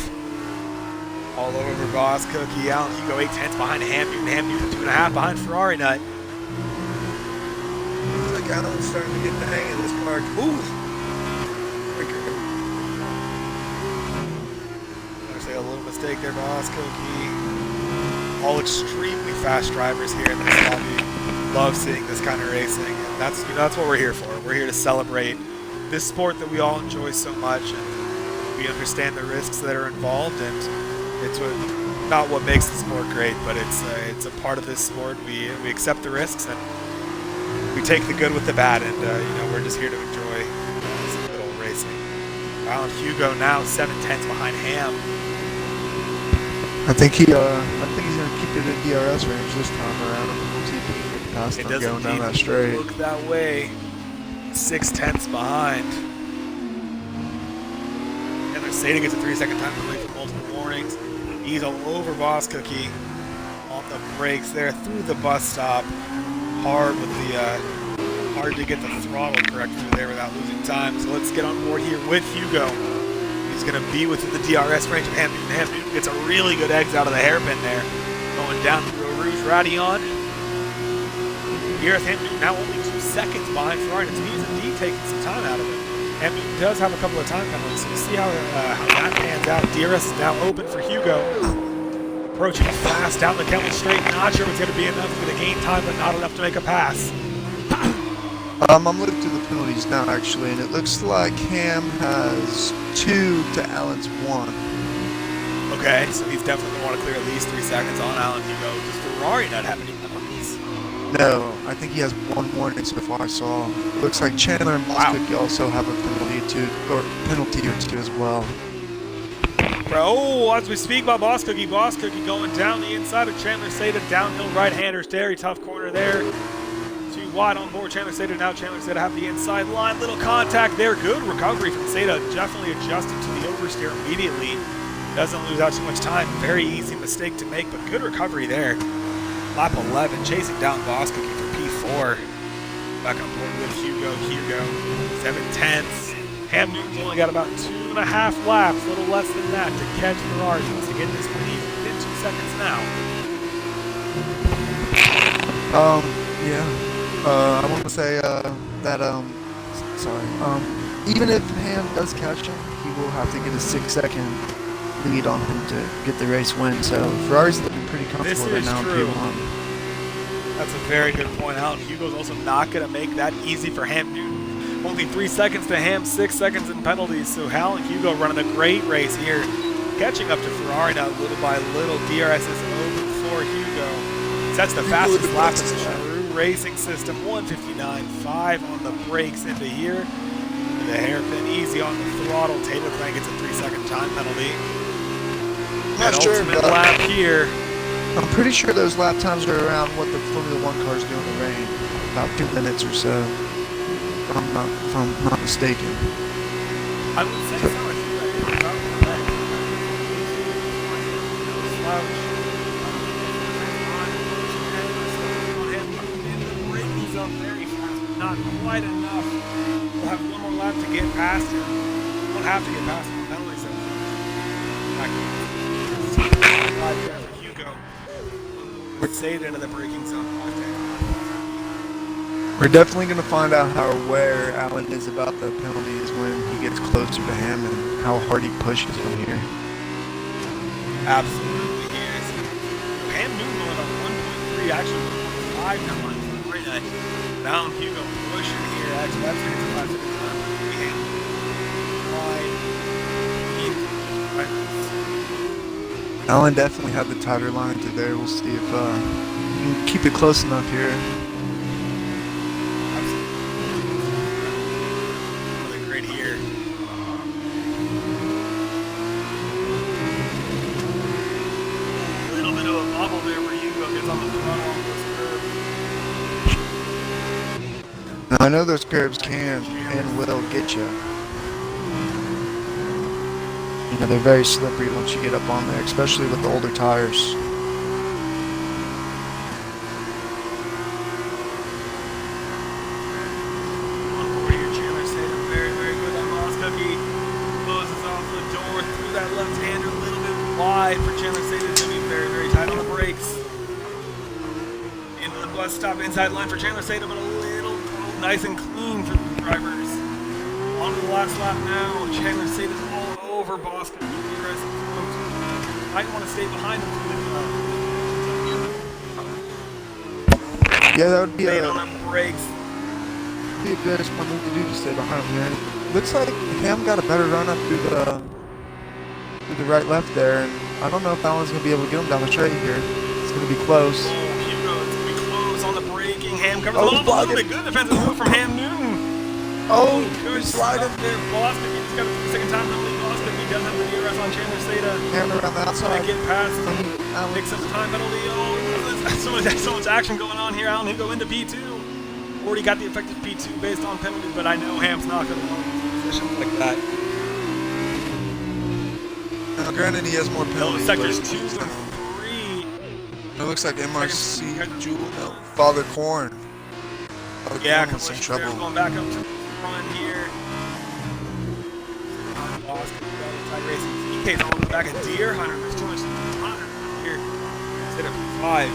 [SPEAKER 1] All over Boss Cookie. Alan Hugo 8/10 behind Ham Newton. Ham Newton 2.5 behind Ferrari Nut.
[SPEAKER 4] Looks like Allen's starting to get the hang of this car.
[SPEAKER 1] There's a mistake there, Boss Cookie. All extremely fast drivers here in this lobby. Love seeing this kind of racing, and that's what we're here for. We're here to celebrate this sport that we all enjoy so much, and we understand the risks that are involved, and it's not what makes the sport great, but it's a part of this sport. We accept the risks, and we take the good with the bad, and we're just here to enjoy some good old racing. Alan Hugo now 7/10 behind Ham.
[SPEAKER 2] I think he's gonna keep it in DRS range this time around. We'll see if he can get past
[SPEAKER 1] It
[SPEAKER 2] him
[SPEAKER 1] doesn't
[SPEAKER 2] going down that straight.
[SPEAKER 1] look that way. 6/10 behind. And Mercedes gets a 3-second time penalty for multiple warnings. He's all over Boss Cookie on the brakes there through the bus stop. Hard to get the throttle correct through there without losing time. So let's get on board here with Hugo. He's going to be within the DRS range of Ham Newton. Ham Newton gets a really good exit out of the hairpin there. Going down through a Rouge Radillon. Here, Ham Newton now only 2 seconds behind Ferrari. To me, he's indeed taking some time out of it. Ham Newton does have a couple of time penalties, so we'll see how that pans out. DRS is now open for Hugo. Approaching fast down the Kemmel straight. Not sure what's going to be enough. He's going to gain time, but not enough to make a pass.
[SPEAKER 2] I'm looking through the penalties now, actually, and it looks like Ham has 2 to Allen's 1.
[SPEAKER 1] Okay, so he's definitely going to want to clear at least 3 seconds on Alan Hugo. Does Ferrari not have any penalties?
[SPEAKER 2] No, I think he has 1 warning so far. I saw. It looks like Chandler and Boss Cookie also have a penalty or two as well.
[SPEAKER 1] Bro, as we speak about Boss Cookie going down the inside of Chandler Seda, downhill right-hander, very tough corner there. Too wide on board, Chandler Seda. Now Chandler Seda have the inside line, little contact there. Good recovery from Seda, definitely adjusted to the oversteer immediately. Doesn't lose out too much time, very easy mistake to make, but good recovery there. Lap 11, chasing down Boss Cookie for P4. Back on board with Hugo. 7/10. Ham Newton's only got about 2.5 laps, a little less than that, to catch Ferrari. He wants to get this one even within 2 seconds now.
[SPEAKER 2] I want to say that even if Ham does catch him, he will have to get a 6-second lead on him to get the race win. So Ferrari's looking pretty comfortable right now in P1.
[SPEAKER 1] That's a very good point out. Hugo's also not going to make that easy for Ham Newton. Only 3 seconds to Ham, 6 seconds in penalties. So Hal and Hugo running a great race here. Catching up to Ferrari now little by little. DRS is open for Hugo. Sets the fastest lap in the true racing system. 1:59.5 on the brakes into here. The hairpin easy on the throttle. Taylor Clan gets a 3-second time penalty.
[SPEAKER 4] Not sure,
[SPEAKER 1] ultimate lap here.
[SPEAKER 2] I'm pretty sure those lap times are around what the Formula 1 cars do in the rain. About 2 minutes or so. If I'm not mistaken.
[SPEAKER 1] I would say so. I think that is about correct. Not quite enough. We'll have 1 more lap to get past him. We'll have to get past him. Penalty zone. Right there for Hugo. We're saved into the braking zone.
[SPEAKER 2] We're definitely going to find out how aware Allen is about the penalties when he gets closer to Ham and how hard he pushes from here.
[SPEAKER 1] Absolutely, he is. Ham Newton going on 1.3, actually 1.5 now on the right. Down Hugo pushing here. Actually, that's going to be 5 seconds time.
[SPEAKER 2] Allen definitely had the tighter line to there. We'll see if he can keep it close enough here. Now, I know those curves can and will get you. You know, they're very slippery once you get up on there, especially with the older tires.
[SPEAKER 1] Very, very good on Boss Cookie. Closes off the door through that left-hander, a little bit wide for Chandler Seda. It's going to be very, very tight on the brakes. Into the bus stop, inside line for Chandler Seda, but a little nice and clean for the drivers. On to the last lap now. Chandler Seda's all over Boss Cookie.
[SPEAKER 3] might want to stay behind him.
[SPEAKER 2] Yeah, that would be
[SPEAKER 3] Staying
[SPEAKER 2] a,
[SPEAKER 3] on them brakes.
[SPEAKER 2] be a good smart move to do to stay behind him here. Looks like Ham got a better run up through the right left there, and I don't know if Allen's gonna be able to get him down the straight here. It's gonna be close.
[SPEAKER 3] Oh, Hugo, it's going to be close on the braking. Ham covers
[SPEAKER 2] Oh,
[SPEAKER 3] the
[SPEAKER 2] he's
[SPEAKER 3] ball a little
[SPEAKER 2] blocking.
[SPEAKER 3] bit. Good defensive move from Ham Newton.
[SPEAKER 2] Oh,
[SPEAKER 3] Good
[SPEAKER 2] slide
[SPEAKER 3] stuff
[SPEAKER 2] him.
[SPEAKER 3] there. Boston, he's got a second time penalty. Boston, he does have the DRS on Chandler Seda.
[SPEAKER 2] Ham around the
[SPEAKER 3] Trying
[SPEAKER 2] outside.
[SPEAKER 3] to get past.
[SPEAKER 2] Allen.
[SPEAKER 3] Picks up the time penalty. Oh, there's so much action going on here. Allen Hugo into P2. Already got the effective P2 based on penalty, but I know Ham's not going to want to be in positions like that.
[SPEAKER 4] Now, granted, he has more
[SPEAKER 3] No,
[SPEAKER 4] penalties.
[SPEAKER 3] sectors
[SPEAKER 4] but
[SPEAKER 3] 2 and 3.
[SPEAKER 4] It looks like MRC Jewel, no, Father Corn. Father
[SPEAKER 3] Yeah,
[SPEAKER 4] Corn in some
[SPEAKER 3] collision there,
[SPEAKER 4] trouble.
[SPEAKER 3] going back up to the front here. Boston, tight racing. EK's all the way back at Deer Hunter. There's too much Hunter here. Instead of 5.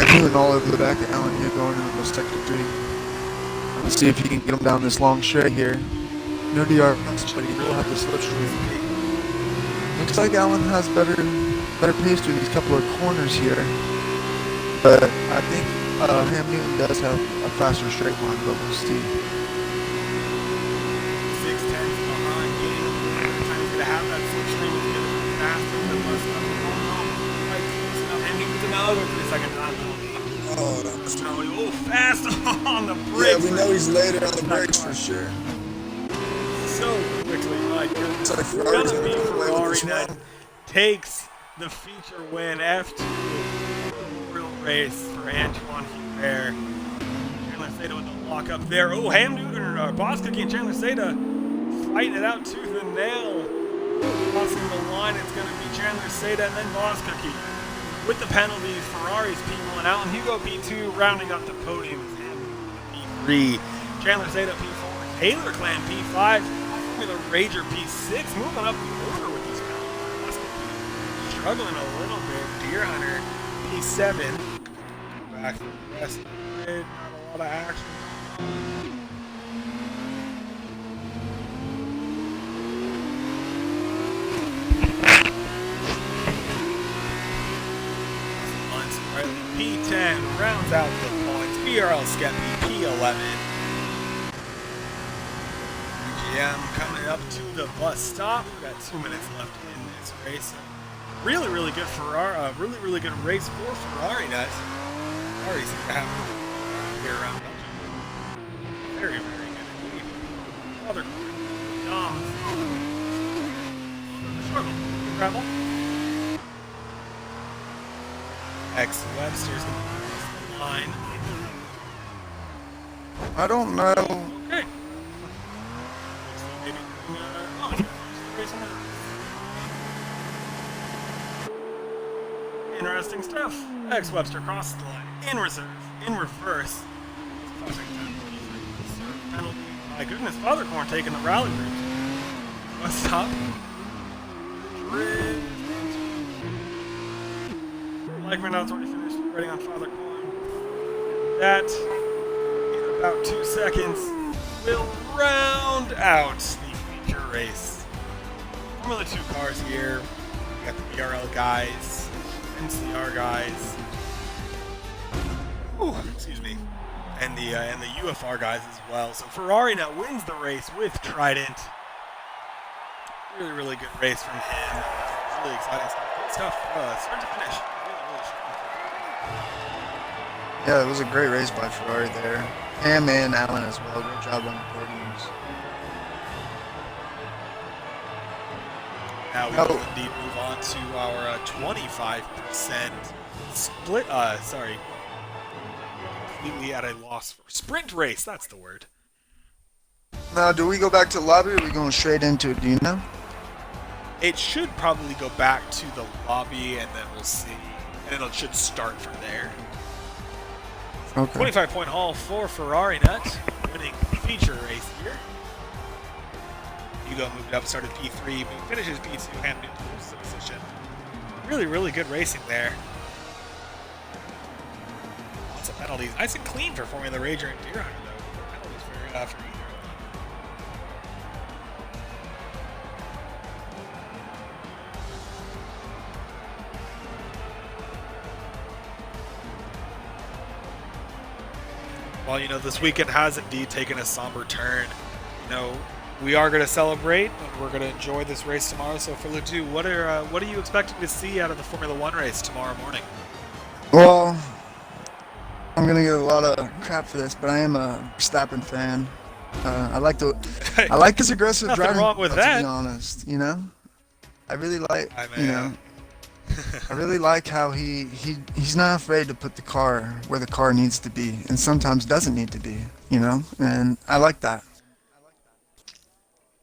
[SPEAKER 2] And moving all over the back of Allen here going into the sector 3. Let's see if he can get him down this long straight here. No DRS, but he will have the slipstream. Looks like Allen has better pace through these couple of corners here. But I think Ham Newton does have a faster straight line, but we'll see.
[SPEAKER 3] 6 tenths behind, getting trying to get to have that slipstream is getting faster than the bus stop. Right close enough. And he was another for the second time.
[SPEAKER 4] Oh, that's
[SPEAKER 3] Oh, fast on the
[SPEAKER 4] yeah,
[SPEAKER 3] brakes.
[SPEAKER 4] we know he's later on the brakes for sure.
[SPEAKER 3] So quickly, my goodness.
[SPEAKER 4] It's like
[SPEAKER 3] It's
[SPEAKER 4] Ferrari's
[SPEAKER 3] gonna be
[SPEAKER 4] gonna get away with
[SPEAKER 3] Ferrari
[SPEAKER 4] this
[SPEAKER 3] that
[SPEAKER 4] one.
[SPEAKER 3] takes the feature win. F2 real race for Anthoine Hubert. Chandler Seda with the lock up there. Oh, Ham Newton, Boss Cookie and Chandler Seda fighting it out tooth and nail. Crossing the line, it's gonna be Chandler Seda and then Boss Cookie. With the penalties, Ferrari's P1, Allen Hugo P2, rounding up the podium is Ham P3, Chandler Seda P4, Taylor Clan P5, Formula Rager P6, moving up the order with these penalties. Struggling a little bit. Deer Hunter P7. Back to the rest of the grid, not a lot of action. P10 rounds out the points. BRL Skeppy P11. BGM coming up to the bus stop. We've got 2 minutes left in this race. Really good Ferrari. Really good race for Ferrari guys. Ferrari seem to have here around Belgium. Very good indeed. Other Dom. Struggle. Travel. X Webster's going to cross the line.
[SPEAKER 4] I don't know.
[SPEAKER 3] Okay. Maybe interesting stuff. X Webster crosses the line in reserve, in reverse. Penalty. My goodness, Fathercorn taking the rally route. Bus stop. Grid. Like Renault's already finished writing on Fathercorn. That, in about 2 seconds, will round out the feature race. Formula 2 cars here. We got the BRL guys, NCR guys. Ooh, excuse me. And the UFR guys as well. So Ferrari now wins the race with Trident. Really good race from him. Really exciting stuff. Good stuff. Start to finish.
[SPEAKER 2] Yeah, it was a great race by Ferrari there. Ham and Allen as well. Great job on the podiums.
[SPEAKER 3] Now we will indeed move on to our 25% split. Completely at a loss for sprint race. That's the word.
[SPEAKER 2] Now, do we go back to the lobby or are we going straight into it? Do you know?
[SPEAKER 3] It should probably go back to the lobby, and then we'll see. And it should start from there.
[SPEAKER 2] Okay.
[SPEAKER 3] 25-point haul for Ferrari Nut, winning feature race here. Hugo moved up, started P3, but finishes P2, Ham Newton loses the position. Really good racing there. Lots of penalties. Nice and clean for Formula Rager and Deer Hunter, though. No penalties for either of them.
[SPEAKER 1] Well, you know, this weekend has indeed taken a somber turn. You know, we are going to celebrate and we're going to enjoy this race tomorrow. So for Ledoux, what are you expecting to see out of the Formula One race tomorrow morning?
[SPEAKER 2] Well, I'm gonna get a lot of crap for this, but I am a Verstappen fan. I like his aggressive
[SPEAKER 1] Nothing
[SPEAKER 2] driving.
[SPEAKER 1] wrong with
[SPEAKER 2] To
[SPEAKER 1] that.
[SPEAKER 2] be honest, you know, I really like.
[SPEAKER 1] I
[SPEAKER 2] You
[SPEAKER 1] mean,
[SPEAKER 2] know, I really like how he's not afraid to put the car where the car needs to be, and sometimes doesn't need to be. You know, and I like that.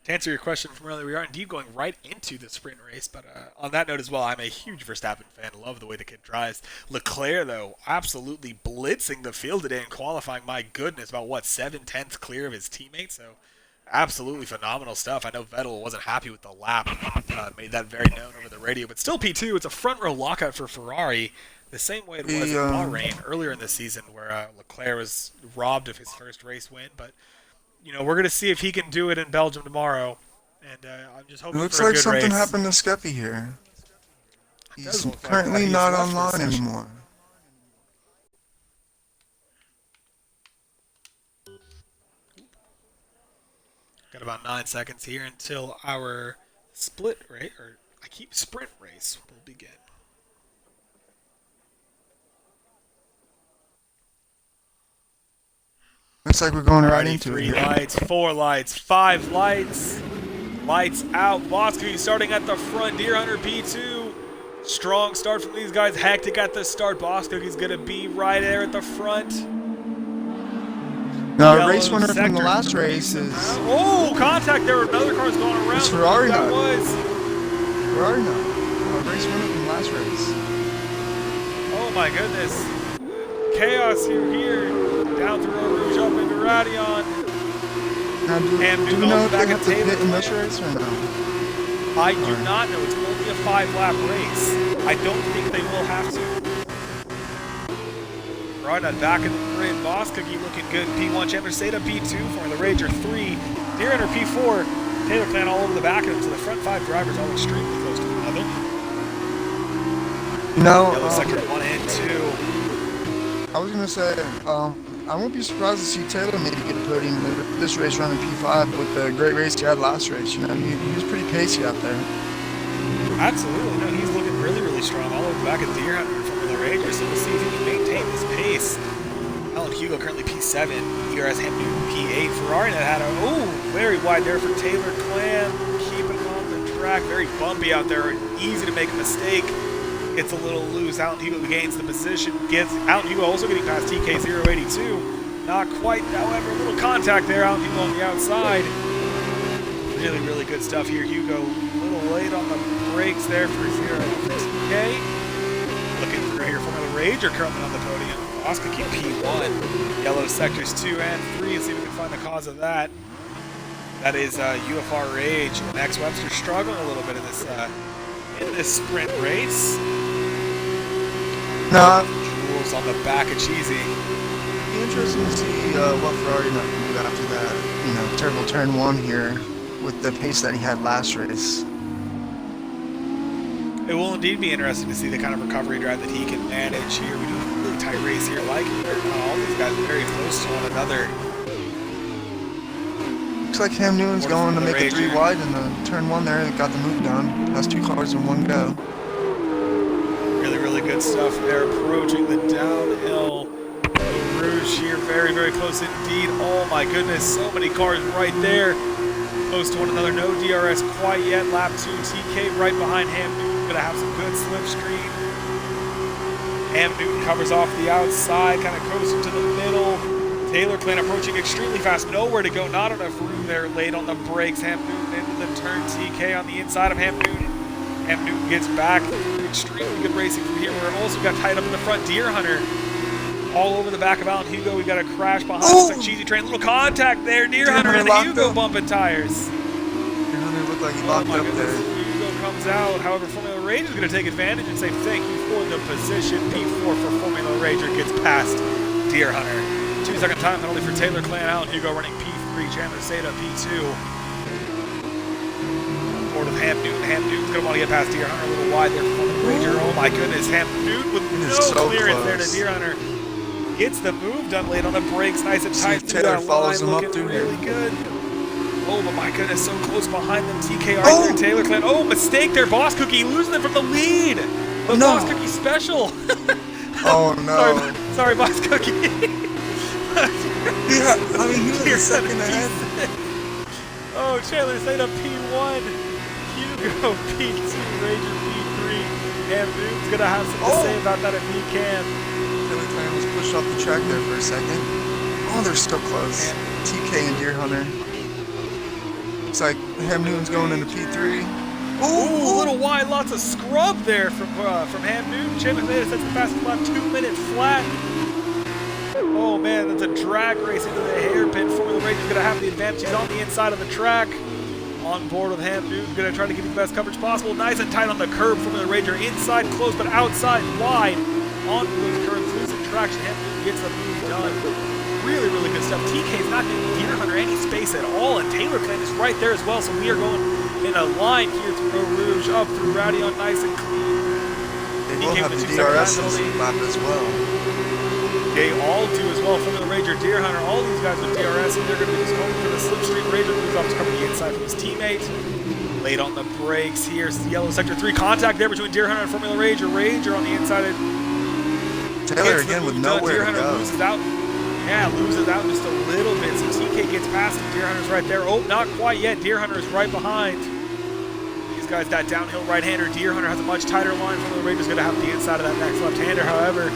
[SPEAKER 1] To answer your question from earlier, we are indeed going right into the sprint race, but on that note as well, I'm a huge Verstappen fan. Love the way the kid drives. Leclerc, though, absolutely blitzing the field today in qualifying. My goodness, about, 7/10 clear of his teammates, so absolutely phenomenal stuff. I know Vettel wasn't happy with the lap, made that very known over the radio, but still P2. It's a front row lockout for Ferrari, the same way it was in Bahrain earlier in the season where Leclerc was robbed of his first race win, but you know, we're going to see if he can do it in Belgium tomorrow, and I'm just hoping
[SPEAKER 2] It looks
[SPEAKER 1] for a
[SPEAKER 2] like
[SPEAKER 1] good
[SPEAKER 2] something
[SPEAKER 1] race.
[SPEAKER 2] happened to Skeppy here.
[SPEAKER 1] It
[SPEAKER 2] He's
[SPEAKER 1] does look like
[SPEAKER 2] currently
[SPEAKER 1] he's
[SPEAKER 2] not
[SPEAKER 1] left for a
[SPEAKER 2] online
[SPEAKER 1] session.
[SPEAKER 2] anymore.
[SPEAKER 1] Got about 9 seconds here until our sprint race will begin.
[SPEAKER 2] Looks like we're going right
[SPEAKER 1] Alrighty,
[SPEAKER 2] into
[SPEAKER 1] 3
[SPEAKER 2] it.
[SPEAKER 1] lights, 4 lights, 5 lights. Lights out. Bosky starting at the front. Deer Hunter P2. Strong start from these guys. Hectic at the start. Bosky's going to be right there at the front.
[SPEAKER 2] Now,
[SPEAKER 1] Yellow
[SPEAKER 2] race winner from
[SPEAKER 1] sector
[SPEAKER 2] the last
[SPEAKER 1] three
[SPEAKER 2] race is
[SPEAKER 1] Oh, contact there. Another car's going around.
[SPEAKER 2] It's Ferrari
[SPEAKER 1] That
[SPEAKER 2] now.
[SPEAKER 1] was.
[SPEAKER 2] Ferrari now. Race winner from the last race.
[SPEAKER 1] Oh my goodness. Chaos here. Down through Eau Rouge up into Radion.
[SPEAKER 2] Now,
[SPEAKER 1] And
[SPEAKER 2] do we
[SPEAKER 1] Newell
[SPEAKER 2] know if they
[SPEAKER 1] back
[SPEAKER 2] have
[SPEAKER 1] at
[SPEAKER 2] to
[SPEAKER 1] Taylor
[SPEAKER 2] pit in this
[SPEAKER 1] Clan.
[SPEAKER 2] race or no?
[SPEAKER 1] I do not know. It's only a 5-lap race. I don't think they will have to. Right at back in the grid. Boss Cookie looking good. P1 Chandler Seda P2 for the Rager 3. Deer Hunter P4. Taylor Clan all over the back of him. So the front 5 drivers all extremely close to one another.
[SPEAKER 2] No.
[SPEAKER 1] Yellow sector 1 and 2.
[SPEAKER 2] I was gonna say, I won't be surprised to see Taylor maybe get a podium in this race running P5 with the great race he had last race. You know, he was pretty pacey out there.
[SPEAKER 1] Absolutely. No, he's looking really, really strong all over the back of Deer Hunter from the Rager. So we'll see if he can maintain this pace. Alan Hugo currently P7. ERS Hamilton P8. Ferrari that had a very wide there for Taylor Clan. Keeping him on the track. Very bumpy out there. Easy to make a mistake. Gets a little loose. Alan Hugo gains the position. Alan Hugo also getting past TK082. Not quite, however, a little contact there. Alan Hugo on the outside. Really, really good stuff here. Hugo a little late on the brakes there for TK. Looking through here for the Rager currently on the podium. Oscar keep P1. Yellow sectors 2 and 3. Let's see if we can find the cause of that. That is UFR Rage. Max Webster struggling a little bit in this sprint race.
[SPEAKER 2] No,
[SPEAKER 1] Jules on the back of Cheesy.
[SPEAKER 2] it'd be interesting to see what Ferrari might do after that. You know, terrible turn 1 here with the pace that he had last race.
[SPEAKER 1] It will indeed be interesting to see the kind of recovery drive that he can manage here. We do a really tight race here. Like all these guys are very close to one another.
[SPEAKER 2] Looks like Ham Newman's going to make it 3 wide in the turn 1 there. Got the move done. Has 2 cars in 1 go.
[SPEAKER 1] Really, really good stuff there. Approaching the downhill. Rouge here, very, very close indeed. Oh my goodness, so many cars right there. Close to one another. No DRS quite yet. Lap 2, TK right behind Ham Newton. Gonna have some good slipstream. Ham Newton covers off the outside, kind of coasting to the middle. Taylor Clan approaching extremely fast. Nowhere to go, not enough room there. Late on the brakes. Ham Newton into the turn. TK on the inside of Ham Newton. Ham Newton gets back. Extremely good racing from here. We're also got tied up in the front. Deer Hunter all over the back of Alan Hugo. We got a crash behind us. Like Cheesy Train. Little contact there. Deer Hunter and Hugo bumping tires.
[SPEAKER 2] Deer Hunter looked like he locked up there.
[SPEAKER 1] Hugo comes out. However, Formula Rager is going to take advantage and say thank you for the position. P4 for Formula Rager gets past Deer Hunter. 2-second time penalty for Taylor Clan. Alan Hugo running P3. Chandler Seda P2. Board of Ham Newton. Ham Newton's going to want to get past Deer Hunter. A little wide there for Formula Rager. Oh my goodness. Ham Newton with no
[SPEAKER 2] so
[SPEAKER 1] clearance
[SPEAKER 2] close.
[SPEAKER 1] there to Deer Hunter.
[SPEAKER 3] Gets the move done late on the brakes, nice and tight.
[SPEAKER 4] See, Taylor follows him up through
[SPEAKER 3] really
[SPEAKER 4] here.
[SPEAKER 3] good. Oh, but my goodness, so close behind them. TK Arthur, Taylor Clan. Oh, mistake there, Boss Cookie losing them from the lead. But
[SPEAKER 4] No.
[SPEAKER 3] Boss Cookie special.
[SPEAKER 4] Oh no.
[SPEAKER 3] Sorry, Boss Cookie.
[SPEAKER 4] Yeah, I mean, he was a second ahead.
[SPEAKER 3] Oh, Chandler stayed up P1. Hugo P2, Ranger P3. And Boom's going to have something to say about that if he can.
[SPEAKER 4] Taylor Clan was pushed off the track there for a second. Oh, they're so close. TK and Deer Hunter. Looks like Ham Newton's going into P3.
[SPEAKER 3] Ooh, a little wide, lots of scrub there from Ham Newton. Chandler sets the fastest lap, 2-minute flat. Oh man, that's a drag race into the hairpin. Formula Ranger's going to have the advantage. He's on the inside of the track. On board with Ham Newton, going to try to give you the best coverage possible. Nice and tight on the curb. Formula Ranger inside close, but outside wide. On those curves, losing traction. Ham Newton gets the move done. Really, really good stuff. TK's not giving Deer Hunter any space at all, and Taylor Clan is right there as well. So we are going in a line here through Eau Rouge, up through Rowdy on nice and clean.
[SPEAKER 4] They will have the DRS lap as well.
[SPEAKER 3] They all do as well. Formula Ranger, Deer Hunter, all these guys with DRS, and they're going to be just going for the slipstream. Ranger moves off to cover the inside from his teammate. Late on the brakes here. Yellow sector 3 contact there between Deer Hunter and Formula Ranger. Ranger on the inside.
[SPEAKER 4] Taylor again with nowhere
[SPEAKER 3] Deer
[SPEAKER 4] to
[SPEAKER 3] Hunter
[SPEAKER 4] go.
[SPEAKER 3] loses out. Yeah, loses out just a little bit. So TK gets past him. Deer Hunter's right there. Oh, not quite yet. Deer Hunter is right behind. These guys, that downhill right-hander. Deer Hunter has a much tighter line. Formula Ranger's going to have the inside of that next left-hander. However,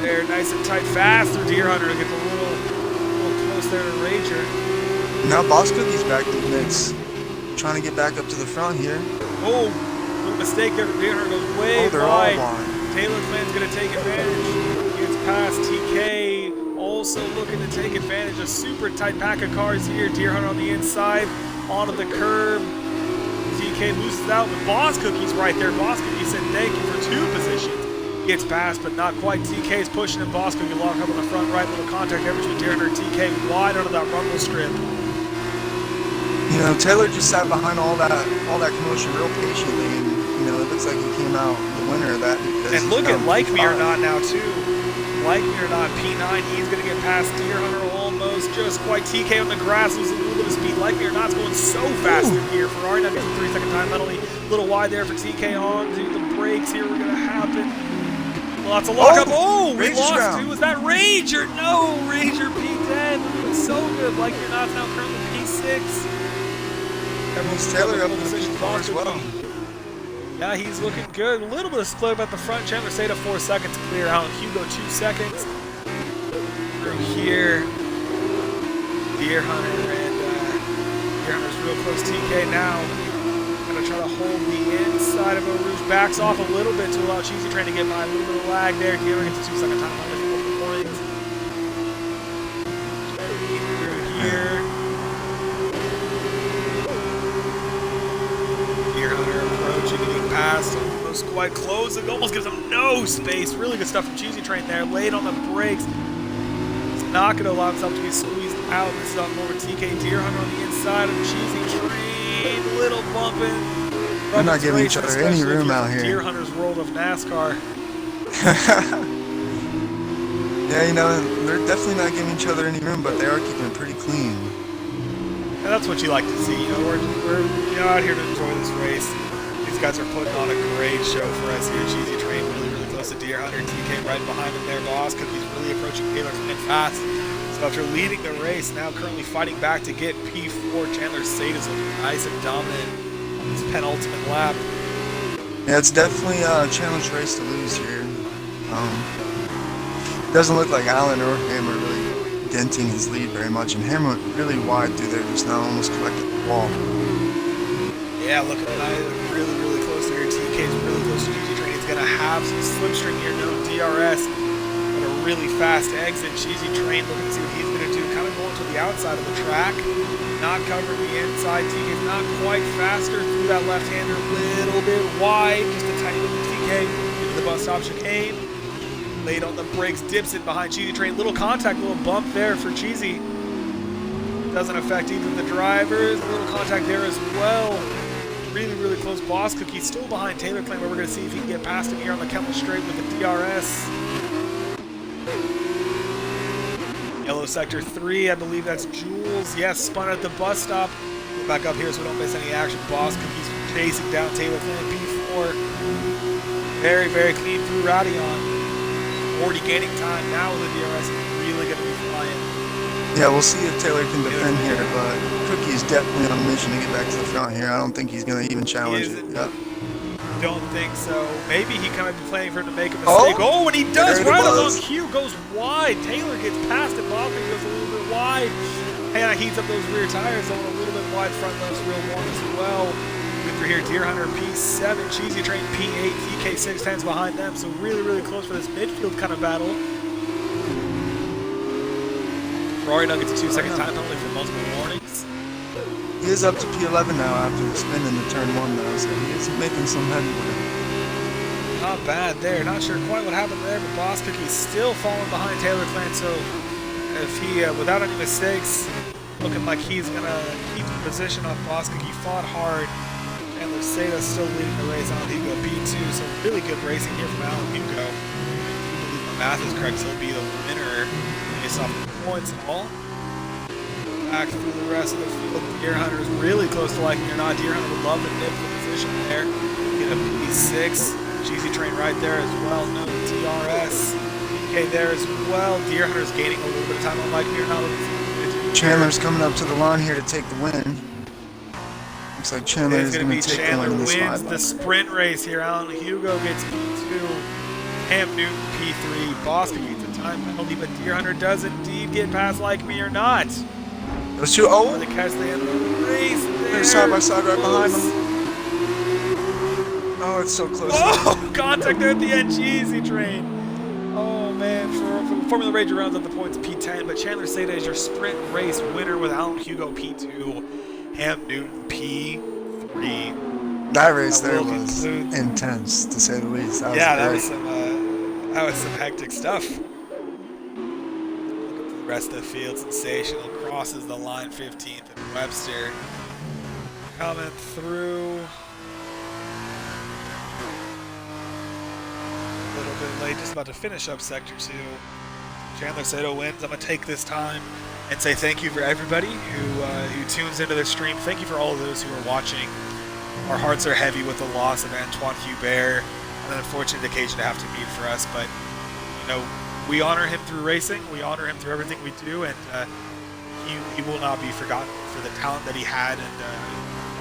[SPEAKER 3] there, nice and tight, fast through Deer Hunter. Gets a little close there to Ranger.
[SPEAKER 4] Now Boss Cookie's back in the mix. Trying to get back up to the front here.
[SPEAKER 3] Oh, little mistake there. Deer Hunter goes way
[SPEAKER 4] Oh, they're
[SPEAKER 3] wide.
[SPEAKER 4] all wide.
[SPEAKER 3] Taylor Clan's going to take advantage. Gets past TK, also looking to take advantage. A super tight pack of cars here. Deer Hunter on the inside, onto the curb. TK loses out, but Boss Cookie's right there. Boss Cookie said thank you for 2 positions. Gets past, but not quite. TK's pushing him. Boss Cookie lock up on the front right. Little contact there between Deer Hunter and TK, wide under that rumble strip.
[SPEAKER 4] You know, Taylor just sat behind all that commotion real patiently, and you know, it looks like he came out the winner of that.
[SPEAKER 3] And look at Like Me or Not now too. Like Me or Not, P9, he's going to get past Deer Hunter almost, just quite. TK on the grass loses a little bit of speed. Like Me or Not's going so fast through here. Ferrari now gets a 3-second time penalty. A little wide there for TK on to the brakes here. We're going to happen. Lots of lockup. Oh, we
[SPEAKER 4] Ranger's
[SPEAKER 3] lost
[SPEAKER 4] down.
[SPEAKER 3] 2. Was that Ranger? No, Ranger P10. Looking so good. Like Me or Not's now currently P6.
[SPEAKER 4] Everyone's Taylor up in the P4 as well.
[SPEAKER 3] Yeah, he's looking good. A little bit of split up at the front. Chandler stayed at 4 seconds clear. Alan Hugo 2 seconds. Through here, Deer Hunter and Deer Hunter's real close. TK now gonna try to hold the inside of Eau Rouge. Backs off a little bit to allow Cheesy Train to get by. A little bit of lag there. Deer Hunter gets a 2-second time penalty for points. Through here. Deer Hunter approaching, getting past, almost quite close. It almost gives him no space. Really good stuff from Cheesy Train there. Late on the brakes. It's not going to allow himself to be squeezed out. This is on over TK. Deer Hunter on the inside of Cheesy Train. Little bumping.
[SPEAKER 4] They're not giving each other any room out here.
[SPEAKER 3] Deer Hunter's world of NASCAR.
[SPEAKER 4] Yeah, you know, they're definitely not giving each other any room, but they are keeping it pretty clean.
[SPEAKER 3] And that's what you like to see. You know, we're out here to enjoy this race. These guys are putting on a great show for us here. Cheesy Train really, really close to Deer Hunter. TK right behind him there. Boss Cookie's really approaching Taylor Clan fast. So after leading the race, now currently fighting back to get P4. Chandler Sade is looking nice and dominant on his penultimate lap.
[SPEAKER 4] Yeah, it's definitely a challenge race to lose here. Doesn't look like Allen or him are really denting his lead very much, and him went really wide through there just now, almost collected the wall.
[SPEAKER 3] Yeah, looking really, really close here. TK's really close to Cheesy Train. He's going to have some slipstream here, no DRS. But a really fast exit. Cheesy Train looking to see what he's going to do. Kind of going to the outside of the track. Not covering the inside. TK's not quite faster through that left-hander. A little bit wide. Just a tiny bit of TK into the bus stop chicane. Late on the brakes. Dips it behind Cheesy Train. Little contact, little bump there for Cheesy. Doesn't affect either of the drivers. A little contact there as well. Really, really close. Boss Cookie still behind Taylor Clan, but we're going to see if he can get past him here on the Kemmel Straight with the DRS.
[SPEAKER 1] Yellow sector 3, I believe that's Jules. Yes, spun at the bus stop. Go back up here so we don't miss any action. Boss Cookie's chasing down Taylor Flynn P4. Very, very clean through Radion. Already gaining time now with the DRS is really going to be flying.
[SPEAKER 2] Yeah, we'll see if Taylor can defend here, but Cookie's definitely on a mission to get back to the front here. I don't think he's going to even challenge it. Yep.
[SPEAKER 1] Don't think so. Maybe he kind of been planning for him to make a mistake. Oh, and he does right along cue. Goes wide. Taylor gets past it. Bobby goes a little bit wide. And heats up those rear tires. Going a little bit wide. Front left's real warm as well. Good for here. Deer Hunter P7. Cheesy Train P8. VK6 10's behind them. So really, really close for this midfield kind of battle. Ferrari now gets a 2-second time penalty for multiple warnings.
[SPEAKER 2] He is up to P11 now after the spin in the turn 1 though, so he is making some headway.
[SPEAKER 1] Not bad there. Not sure quite what happened there, but Boss Cookie's still falling behind Taylor Flynn. So if he, without any mistakes, looking like he's going to keep the position on Boss Cookie. Fought hard. And Mercedes still leading the race on Hugo B2. So really good racing here from Alan Hugo. I believe my math is correct. He'll be the winner based off the points and all. Back through the rest of the field. Deer Hunter is really close to liking it or not. Deer Hunter would love to nip the position there. Get a P6. Cheesy Train right there as well. No TRS. PK there as well. Deer Hunter's gaining a little bit of time on like me or not.
[SPEAKER 2] Chandler's coming up to the line here to take the win. Looks like Chandler is going to take the win.
[SPEAKER 1] Wins the sprint race here. Alan Hugo gets P2. Ham Newton P3. Boston gets a time penalty, but Deer Hunter does indeed get past like me or not.
[SPEAKER 2] Those two, oh!
[SPEAKER 1] The catch the end of the race there.
[SPEAKER 2] They're side by side right behind them. Oh, it's so close.
[SPEAKER 1] Oh, contact there at the end. Cheesy Train. Oh, man. For Formula Ranger rounds up the points P10, but Chandler Seda is your sprint race winner with Alan Hugo P2. Ham Newton P3.
[SPEAKER 2] That race there was intense, to say the least.
[SPEAKER 1] That was some hectic stuff. Rest of the field, sensational. Crosses the line 15th and Webster coming through. A little bit late, just about to finish up sector 2. Chandler Sato wins. I'm going to take this time and say thank you for everybody who tunes into this stream. Thank you for all of those who are watching. Our hearts are heavy with the loss of Anthoine Hubert. An unfortunate occasion to have to mute for us, but you know, we honor him through racing. We honor him through everything we do, and he will not be forgotten for the talent that he had and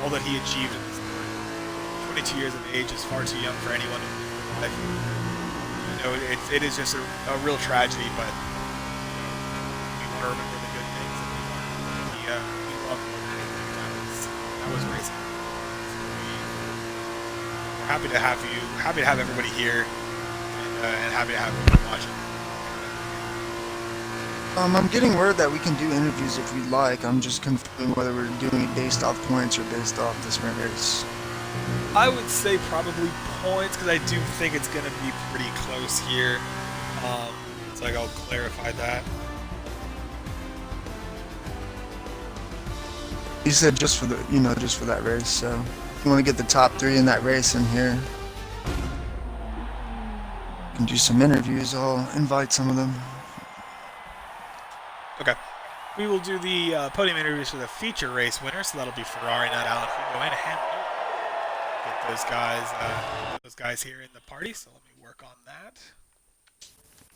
[SPEAKER 1] all that he achieved in this sport. 22 years of age is far too young for anyone in life. You know, it is just a real tragedy, but we want to remember the good things. And we love that was racing. We're happy to have you, happy to have everybody here, and happy to have everyone watching.
[SPEAKER 2] I'm getting word that we can do interviews if we'd like. I'm just confirming whether we're doing it based off points or based off the sprint race.
[SPEAKER 1] I would say probably points, because I do think it's going to be pretty close here. So I'll clarify that.
[SPEAKER 2] You said just for the, just for that race. So if you want to get the top 3 in that race in here, you can do some interviews. I'll invite some of them.
[SPEAKER 1] Okay. We will do the podium interviews for the feature race winner, so that'll be Ferrari, not Alan Hugo, and Hamilton. Get those guys here in the party, so let me work on that.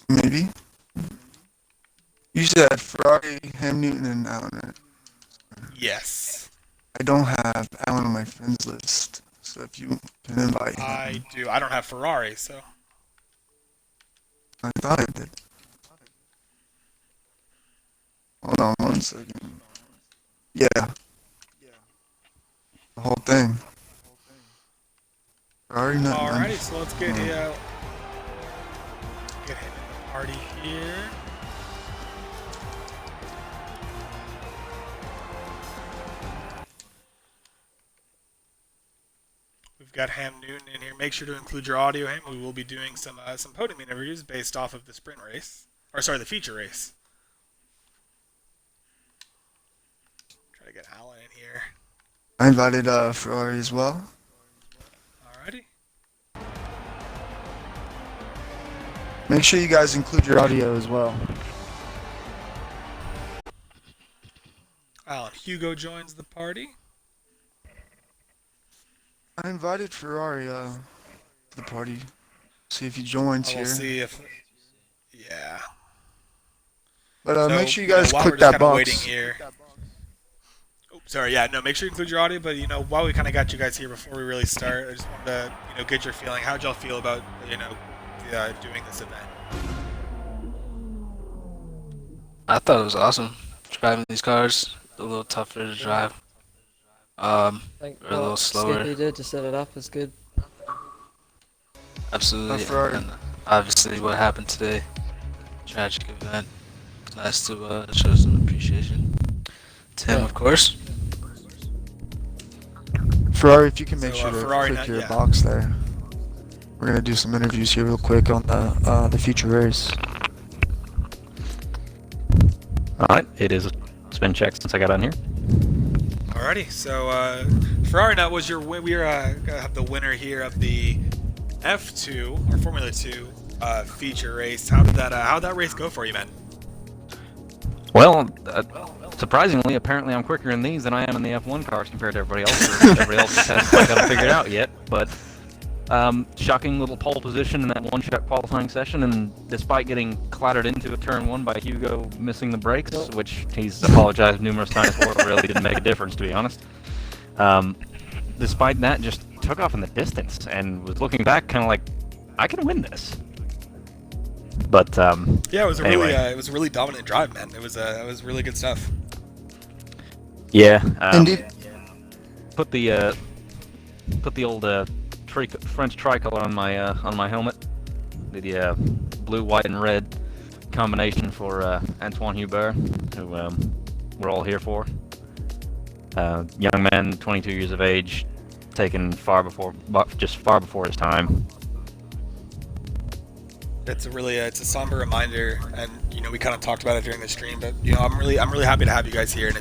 [SPEAKER 2] Maybe. You said Ferrari, Ham Newton, and Alan, right?
[SPEAKER 1] Yes.
[SPEAKER 2] I don't have Alan on my friends list, so if you can invite him.
[SPEAKER 1] I do. I don't have Ferrari, so.
[SPEAKER 2] I thought I did. Hold on 1 second. Yeah. The whole thing.
[SPEAKER 1] Alrighty, so let's get him in the party here. We've got Ham Newton in here. Make sure to include your audio, Ham. We will be doing some podium interviews based off of the sprint race. Or sorry, the feature race. Try to get Alan in here.
[SPEAKER 2] I invited Ferrari as well.
[SPEAKER 1] Alrighty.
[SPEAKER 2] Make sure you guys include your audio as well.
[SPEAKER 1] Alan Hugo joins the party.
[SPEAKER 2] I invited Ferrari to the party. See if he joins
[SPEAKER 1] I will
[SPEAKER 2] here.
[SPEAKER 1] see if. Yeah.
[SPEAKER 2] But make
[SPEAKER 1] So,
[SPEAKER 2] sure you guys
[SPEAKER 1] while we're
[SPEAKER 2] click
[SPEAKER 1] just
[SPEAKER 2] that
[SPEAKER 1] kind of waiting
[SPEAKER 2] box.
[SPEAKER 1] here. Oh, sorry, yeah, no, make sure you include your audio, but, while we kind of got you guys here before we really start, I just wanted to, get your feeling. How'd y'all feel about, doing this event?
[SPEAKER 5] I thought it was awesome. Driving these cars, a little tougher to drive.
[SPEAKER 6] I think
[SPEAKER 5] We're a little
[SPEAKER 6] what
[SPEAKER 5] slower.
[SPEAKER 6] Skippy did to set it up is good.
[SPEAKER 5] Absolutely.
[SPEAKER 2] Ferrari.
[SPEAKER 5] And obviously what happened today, tragic event. Nice to show some appreciation. Tim,
[SPEAKER 6] Yeah.
[SPEAKER 5] of course.
[SPEAKER 2] Ferrari, if you can make
[SPEAKER 1] So,
[SPEAKER 2] sure to
[SPEAKER 1] Ferrari,
[SPEAKER 2] click your
[SPEAKER 1] yeah.
[SPEAKER 2] box there. We're gonna do some interviews here real quick on the future race.
[SPEAKER 7] Alright, it's been checked since I got on here.
[SPEAKER 1] Alrighty, so, Ferrari, that was we have the winner here of the F2, or Formula 2, feature race. How'd that race go for you, man?
[SPEAKER 7] Well, surprisingly, apparently I'm quicker in these than I am in the F1 cars compared to everybody else. Everybody else hasn't quite got it figured out yet, but shocking little pole position in that one-shot qualifying session, and despite getting clattered into a turn one by Hugo missing the brakes, which he's apologized numerous times for, it really didn't make a difference, to be honest. Despite that, just took off in the distance and was looking back kind of like, I can win this. But
[SPEAKER 1] Yeah, it was a
[SPEAKER 7] anyway.
[SPEAKER 1] really dominant drive, man. It was really good stuff.
[SPEAKER 7] Yeah,
[SPEAKER 2] Indeed.
[SPEAKER 7] put the old French tricolor on my helmet. The blue, white, and red combination for Anthoine Hubert, who we're all here for. Young man, 22 years of age, taken far before his time.
[SPEAKER 1] It's a somber reminder, and we kind of talked about it during the stream, but I'm really happy to have you guys here, and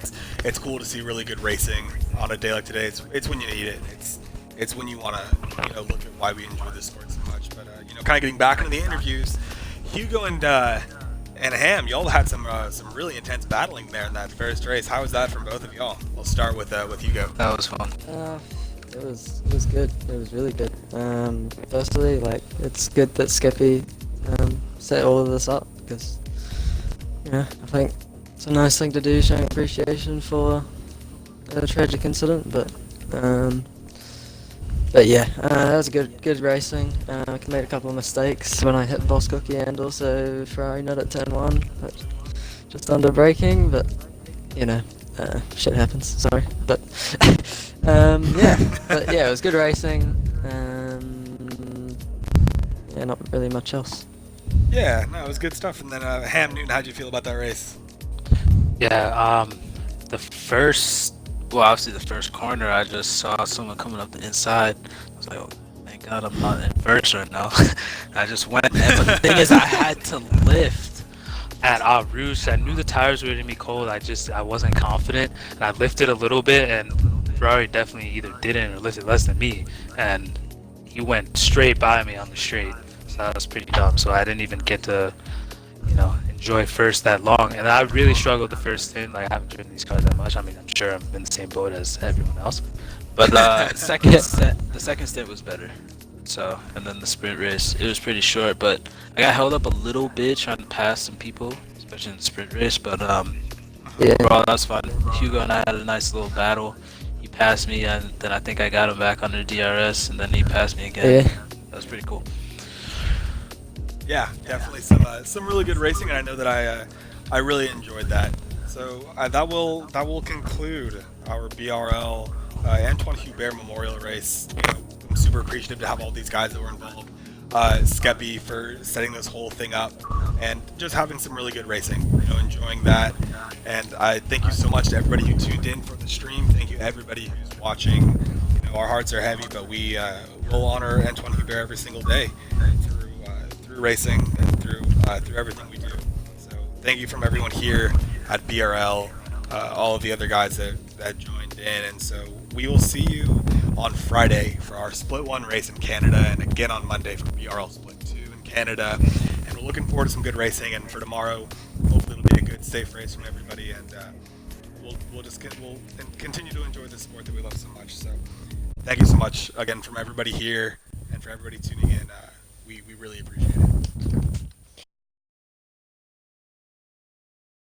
[SPEAKER 1] it's cool to see really good racing on a day like today. It's when you need it. It's when you want to look at why we enjoy this sport so much. But kind of getting back into the interviews, Hugo and Ham, y'all had some really intense battling there in that first race. How was that from both of y'all? We'll start with Hugo.
[SPEAKER 5] That was fun.
[SPEAKER 6] It was good. It was really good. Firstly, it's good that Skippy set all of this up because I think it's a nice thing to do, showing appreciation for a tragic incident. But yeah, that was good racing. I made a couple of mistakes when I hit Boss Cookie and also Ferrari nut at turn 1, but just under braking. But shit happens. Sorry, but but yeah, it was good racing. Yeah, not really much else.
[SPEAKER 1] Yeah, no, it was good stuff. And then Ham Newton, how'd you feel about that race?
[SPEAKER 5] Yeah, obviously the first corner, I just saw someone coming up the inside. I was like, oh, thank God I'm not in first right now. I just went, but the thing is, I had to lift at Rouge. I knew the tires were going to be cold. I wasn't confident, and I lifted a little bit, and Ferrari definitely either didn't or lifted less than me, and he went straight by me on the straight. So that was pretty dumb. So I didn't even get to, enjoy first that long. And I really struggled the first stint. I haven't driven these cars that much. I mean, I'm sure I'm in the same boat as everyone else. But the second stint was better. So, and then the sprint race, it was pretty short, but I got held up a little bit trying to pass some people, especially in the sprint race. But overall, that was fun. Hugo and I had a nice little battle. He passed me, and then I think I got him back under DRS, and then he passed me again.
[SPEAKER 6] Yeah.
[SPEAKER 5] That was pretty cool.
[SPEAKER 1] Yeah, definitely some really good racing, and I know that I really enjoyed that. So that will conclude our BRL Anthoine Hubert Memorial Race. I'm super appreciative to have all these guys that were involved. Skeppy for setting this whole thing up, and just having some really good racing. Enjoying that. And I thank you so much to everybody who tuned in for the stream. Thank you everybody who's watching. Our hearts are heavy, but we will honor Anthoine Hubert every single day through racing and through everything we do. So thank you from everyone here at BRL, all of the other guys that joined in, and so we will see you on Friday for our Split 1 race in Canada, and again on Monday for BRL Split 2 in Canada. And we're looking forward to some good racing, and for tomorrow, hopefully it'll be a good, safe race from everybody, and we'll continue to enjoy the sport that we love so much. So thank you so much again from everybody here and for everybody tuning in. We really appreciate it.